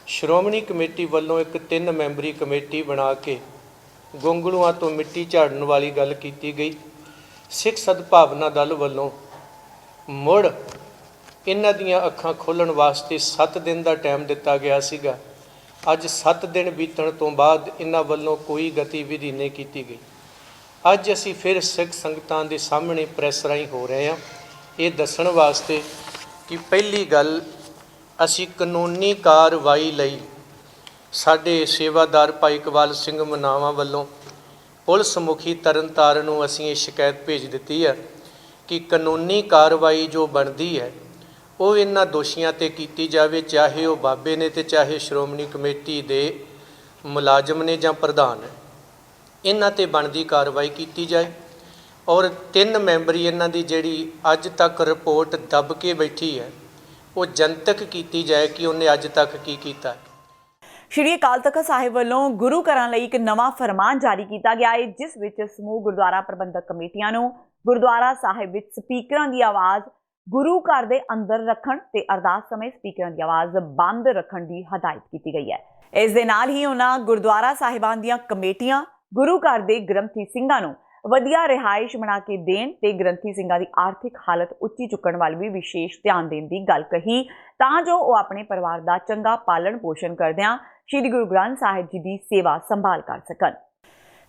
ਸ਼੍ਰੋਮਣੀ ਕਮੇਟੀ ਵੱਲੋਂ ਇੱਕ 3 ਮੈਂਬਰੀ ਕਮੇਟੀ ਬਣਾ ਕੇ ਗੋਂਗਲੂਆਂ ਤੋਂ ਮਿੱਟੀ ਝਾੜਨ ਵਾਲੀ ਗੱਲ ਕੀਤੀ ਗਈ। ਸਿੱਖ ਸਦਭਾਵਨਾ ਦਲ ਵੱਲੋਂ ਮੁੜ ਇਹਨਾਂ ਦੀਆਂ ਅੱਖਾਂ ਖੋਲ੍ਹਣ ਵਾਸਤੇ 7 ਦਿਨ ਦਾ ਟਾਈਮ ਦਿੱਤਾ ਗਿਆ ਸੀਗਾ। ਅੱਜ 7 ਦਿਨ ਬੀਤਣ ਤੋਂ ਬਾਅਦ ਇਹਨਾਂ ਵੱਲੋਂ ਕੋਈ ਗਤੀਵਿਧੀ ਨਹੀਂ ਕੀਤੀ ਗਈ। ਅੱਜ ਅਸੀਂ ਫਿਰ ਸਿੱਖ ਸੰਗਤਾਂ ਦੇ ਸਾਹਮਣੇ ਪ੍ਰੈਸ ਰਾਹੀਂ ਹੋ ਰਹੇ ਹਾਂ ਇਹ ਦੱਸਣ ਵਾਸਤੇ ਕਿ ਪਹਿਲੀ ਗੱਲ, ਅਸੀਂ ਕਾਨੂੰਨੀ ਕਾਰਵਾਈ ਲਈ ਸਾਡੇ ਸੇਵਾਦਾਰ ਭਾਈ ਇਕਬਾਲ ਸਿੰਘ ਮਨਾਵਾ ਵੱਲੋਂ ਪੁਲਿਸ ਮੁਖੀ ਤਰਨਤਾਰਨ ਨੂੰ ਅਸੀਂ ਇਹ ਸ਼ਿਕਾਇਤ ਭੇਜ ਦਿੱਤੀ ਹੈ ਕਿ ਕਾਨੂੰਨੀ ਕਾਰਵਾਈ ਜੋ ਬਣਦੀ ਹੈ ਉਹ ਇਹਨਾਂ ਦੋਸ਼ੀਆਂ ਤੇ ਕੀਤੀ ਜਾਵੇ, ਚਾਹੇ ਉਹ ਬਾਬੇ ਨੇ ਤੇ ਚਾਹੇ ਸ਼੍ਰੋਮਣੀ ਕਮੇਟੀ ਦੇ ਮੁਲਾਜ਼ਮ ਨੇ ਜਾਂ ਪ੍ਰਧਾਨ ਹੈ। ਇਹਨਾਂ ਤੇ ਬਣਦੀ ਕਾਰਵਾਈ ਕੀਤੀ ਜਾਏ ਔਰ 3 ਮੈਂਬਰੀ ਇਹਨਾਂ ਦੀ ਜਿਹੜੀ ਅੱਜ ਤੱਕ ਰਿਪੋਰਟ ਦੱਬ ਕੇ ਬੈਠੀ ਹੈ ਉਹ ਜਨਤਕ ਕੀਤੀ ਜਾਏ ਕਿ ਉਹਨੇ ਅੱਜ ਤੱਕ ਕੀ ਕੀਤਾ। ਸ਼੍ਰੀ ਅਕਾਲ ਤਖ਼ਤ ਸਾਹਿਬ ਵੱਲੋਂ ਗੁਰੂ ਘਰਾਂ ਲਈ ਇੱਕ ਨਵਾਂ ਫਰਮਾਨ ਜਾਰੀ ਕੀਤਾ ਗਿਆ ਹੈ, ਜਿਸ ਵਿੱਚ ਸਮੂਹ ਗੁਰਦੁਆਰਾ ਪ੍ਰਬੰਧਕ ਕਮੇਟੀਆਂ ਨੂੰ ਗੁਰਦੁਆਰਾ ਸਾਹਿਬ ਵਿੱਚ ਸਪੀਕਰਾਂ ਦੀ ਆਵਾਜ਼ ਗੁਰੂ ਘਰ ਦੇ ਅੰਦਰ ਰੱਖਣ ਤੇ ਅਰਦਾਸ ਸਮੇਂ ਸਪੀਕਰਾਂ ਦੀ ਆਵਾਜ਼ ਬੰਦ ਰੱਖਣ ਦੀ ਹਦਾਇਤ ਕੀਤੀ ਗਈ ਹੈ। ਇਸ ਦੇ ਨਾਲ ਹੀ ਉਹਨਾਂ ਗੁਰਦੁਆਰਾ ਸਾਹਿਬਾਨ ਦੀਆਂ ਕਮੇਟੀਆਂ ਗੁਰੂ ਘਰ ਦੇ ਗ੍ਰੰਥੀ ਸਿੰਘਾਂ ਨੂੰ ਵਧੀਆ ਰਿਹਾਇਸ਼ ਬਣਾ ਕੇ ਦੇਣ ਤੇ ਗ੍ਰੰਥੀ ਸਿੰਘਾਂ ਦੀ ਆਰਥਿਕ ਹਾਲਤ ਉੱਚੀ ਚੁੱਕਣ ਵੱਲ ਵੀ ਵਿਸ਼ੇਸ਼ ਧਿਆਨ ਦੇਣ ਦੀ ਗੱਲ ਕਹੀ, ਤਾਂ ਜੋ ਉਹ ਆਪਣੇ ਪਰਿਵਾਰ ਦਾ ਚੰਗਾ ਪਾਲਣ ਪੋਸ਼ਣ ਕਰਦਿਆਂ ਸ਼੍ਰੀ ਗੁਰੂ ਗ੍ਰੰਥ ਸਾਹਿਬ ਜੀ ਦੀ ਸੇਵਾ ਸੰਭਾਲ ਕਰ ਸਕਣ।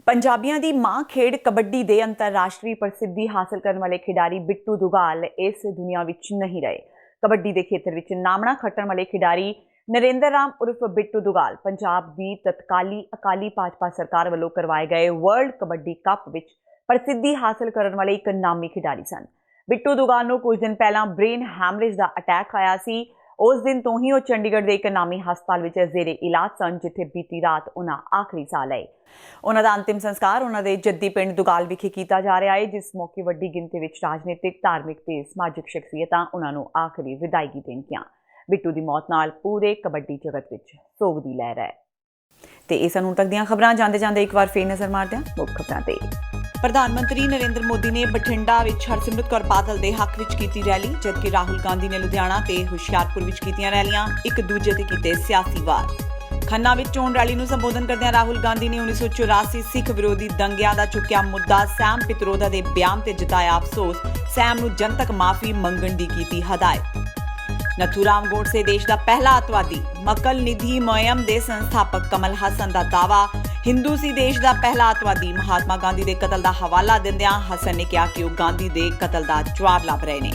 ਪੰਜਾਬੀਆਂ ਦੀ ਮਾਂ ਖੇਡ ਕਬੱਡੀ ਦੇ ਅੰਤਰਰਾਸ਼ਟਰੀ ਪ੍ਰਸਿੱਧੀ ਹਾਸਲ ਕਰਨ ਵਾਲੇ ਖਿਡਾਰੀ ਬਿੱਟੂ ਦੁਗਾਲ ਇਸ ਦੁਨੀਆ ਵਿੱਚ ਨਹੀਂ ਰਹੇ। ਕਬੱਡੀ ਦੇ ਖੇਤਰ ਵਿੱਚ ਨਾਮਣਾ ਖੱਟਣ ਵਾਲੇ ਖਿਡਾਰੀ ਨਰਿੰਦਰ ਰਾਮ ਉਰਫ ਬਿੱਟੂ ਦੁਗਾਲ ਪੰਜਾਬ ਦੀ ਤਤਕਾਲੀ ਅਕਾਲੀ ਭਾਜਪਾ ਸਰਕਾਰ ਵੱਲੋਂ ਕਰਵਾਏ ਗਏ ਵਰਲਡ ਕਬੱਡੀ ਕੱਪ ਵਿੱਚ ਪ੍ਰਸਿੱਧੀ ਹਾਸਲ ਕਰਨ ਵਾਲੇ ਇੱਕ ਨਾਮੀ ਖਿਡਾਰੀ ਸਨ। ਬਿੱਟੂ ਦੁਗਾਲ ਨੂੰ ਕੁਝ ਦਿਨ ਪਹਿਲਾਂ ਬ੍ਰੇਨ ਹੈਮਰੇਜ ਦਾ ਅਟੈਕ ਆਇਆ ਸੀ। ਉਸ ਦਿਨ ਤੋਂ ਹੀ ਉਹ ਚੰਡੀਗੜ੍ਹ ਦੇ ਇੱਕ ਨਾਮੀ ਹਸਪਤਾਲ ਵਿੱਚ ਜ਼ੇਰੇ ਇਲਾਜ ਸਨ, ਜਿੱਥੇ ਬੀਤੀ ਰਾਤ ਉਹਨਾਂ ਆਖਰੀ ਸਾਹ ਲਏ। ਉਹਨਾਂ ਦਾ ਅੰਤਿਮ ਸੰਸਕਾਰ ਉਹਨਾਂ ਦੇ ਜੱਦੀ ਪਿੰਡ ਦੁਗਾਲ ਵਿਖੇ ਕੀਤਾ ਜਾ ਰਿਹਾ ਹੈ, ਜਿਸ ਮੌਕੇ ਵੱਡੀ ਗਿਣਤੀ ਵਿੱਚ ਰਾਜਨੀਤਿਕ, ਧਾਰਮਿਕ ਤੇ ਸਮਾਜਿਕ ਸ਼ਖਸੀਅਤਾਂ ਉਹਨਾਂ ਨੂੰ ਆਖਰੀ ਵਿਦਾਇਗੀ ਦੇਣਗੀਆਂ। ਬਿੱਟੂ ਦੀ ਮੌਤ ਨਾਲ ਪੂਰੇ ਕਬੱਡੀ ਜਗਤ ਵਿੱਚ ਸੋਗ ਦੀ ਲਹਿਰ ਹੈ। ਤੇ ਇਹ ਸਨ ਹੁਣ ਤੱਕ ਦੀਆਂ ਖਬਰਾਂ। ਜਾਂਦੇ ਇੱਕ ਵਾਰ ਫੇਰ ਨਜ਼ਰ ਮਾਰਦੇ ਹਾਂ ਮੁੱਖ ਖਬਰਾਂ ਤੇ। ਪ੍ਰਧਾਨ ਮੰਤਰੀ ਨਰਿੰਦਰ ਮੋਦੀ ਨੇ ਬਠਿੰਡਾ ਵਿੱਚ ਹਰਸਿਮਰਤ ਕੌਰ ਬਾਦਲ ਦੇ ਹੱਕ ਵਿੱਚ ਕੀਤੀ ਰੈਲੀ, ਜਦਕਿ ਰਾਹੁਲ ਗਾਂਧੀ ਨੇ ਲੁਧਿਆਣਾ ਤੇ ਹੁਸ਼ਿਆਰਪੁਰ ਵਿੱਚ ਕੀਤੀਆਂ ਰੈਲੀਆਂ। ਇੱਕ ਦੂਜੇ ਤੇ ਕੀਤੇ ਸਿਆਸੀ ਵਾਰ। ਖੰਨਾ ਵਿੱਚ ਚੋਣ ਰੈਲੀ ਨੂੰ ਸੰਬੋਧਨ ਕਰਦਿਆਂ ਰਾਹੁਲ ਗਾਂਧੀ ਨੇ 1984 ਸਿੱਖ ਵਿਰੋਧੀ ਦੰਗਿਆਂ ਦਾ ਚੁੱਕਿਆ ਮੁੱਦਾ ਸੈਮ ਪਿਤਰੋਦਾ ਦੇ ਬਿਆਨ ਤੇ ਜਤਾਇਆ ਅਫਸੋਸ। ਸੈਮ ਨੂੰ ਜਨਤਕ ਮਾਫੀ ਮੰਗਣ ਦੀ ਕੀਤੀ ਹਦਾਇਤ। ਨਥੂਰਾਮ ਗੋਡਸੇ ਦੇਸ਼ ਦਾ ਪਹਿਲਾ ਅੱਤਵਾਦੀ। ਮਕਲ ਨਿਧੀ ਮੁਹਿੰਮ ਦੇ ਸੰਸਥਾਪਕ ਕਮਲ ਹਸਨ ਦਾ ਦਾਅਵਾ। ਹਿੰਦੂ ਸੀ ਦੇਸ਼ ਦਾ ਪਹਿਲਾ ਅੱਤਵਾਦੀ। ਮਹਾਤਮਾ ਗਾਂਧੀ ਦੇ ਕਤਲ ਦਾ ਹਵਾਲਾ ਦਿੰਦਿਆਂ ਹਸਨ ਨੇ ਕਿਹਾ ਕਿ ਉਹ ਗਾਂਧੀ ਦੇ ਕਤਲ ਦਾ ਜਵਾਬ ਲੱਭ ਰਹੇ ਨੇ।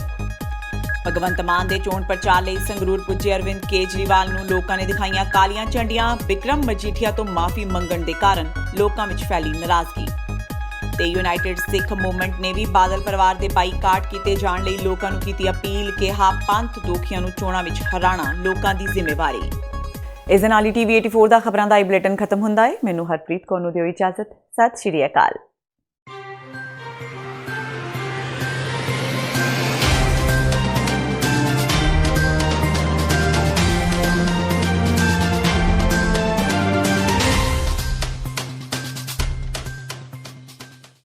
ਭਗਵੰਤ ਮਾਨ ਦੇ ਚੋਣ ਪ੍ਰਚਾਰ ਲਈ ਸੰਗਰੂਰ ਪੁੱਜੇ ਅਰਵਿੰਦ ਕੇਜਰੀਵਾਲ ਨੂੰ ਲੋਕਾਂ ਨੇ ਦਿਖਾਈਆਂ ਕਾਲੀਆਂ ਝੰਡੀਆਂ। ਬਿਕਰਮ ਮਜੀਠੀਆ ਤੋਂ ਮਾਫੀ ਮੰਗਣ ਦੇ ਕਾਰਨ ਲੋਕਾਂ ਵਿੱਚ ਫੈਲੀ ਨਾਰਾਜ਼ਗੀ। ਤੇ ਯੂਨਾਈਟਿਡ ਸਿੱਖ ਮੂਵਮੈਂਟ ਨੇ ਵੀ ਬਾਦਲ ਪਰਿਵਾਰ ਦੇ ਬਾਈਕਾਟ ਕੀਤੇ ਜਾਣ ਲਈ ਲੋਕਾਂ ਨੂੰ ਕੀਤੀ ਅਪੀਲ। ਕਿਹਾ ਪੰਥ ਦੋਖੀਆਂ ਨੂੰ ਚੋਣਾਂ ਵਿੱਚ ਹਰਾਣਾ ਲੋਕਾਂ ਦੀ ਜ਼ਿੰਮੇਵਾਰੀ। ਇਸ ਦੇ ਨਾਲ ਹੀ TV 84 ਦਾ ਖਬਰਾਂ ਦਾ ਇਹ ਬੁਲੇਟਿਨ ਖਤਮ ਹੁੰਦਾ ਹੈ। ਮੈਨੂੰ ਹਰਪ੍ਰੀਤ ਕੌਰ ਨੂੰ ਦਿਓ ਇਜਾਜ਼ਤ। ਸਤਿ ਸ਼੍ਰੀ ਅਕਾਲ।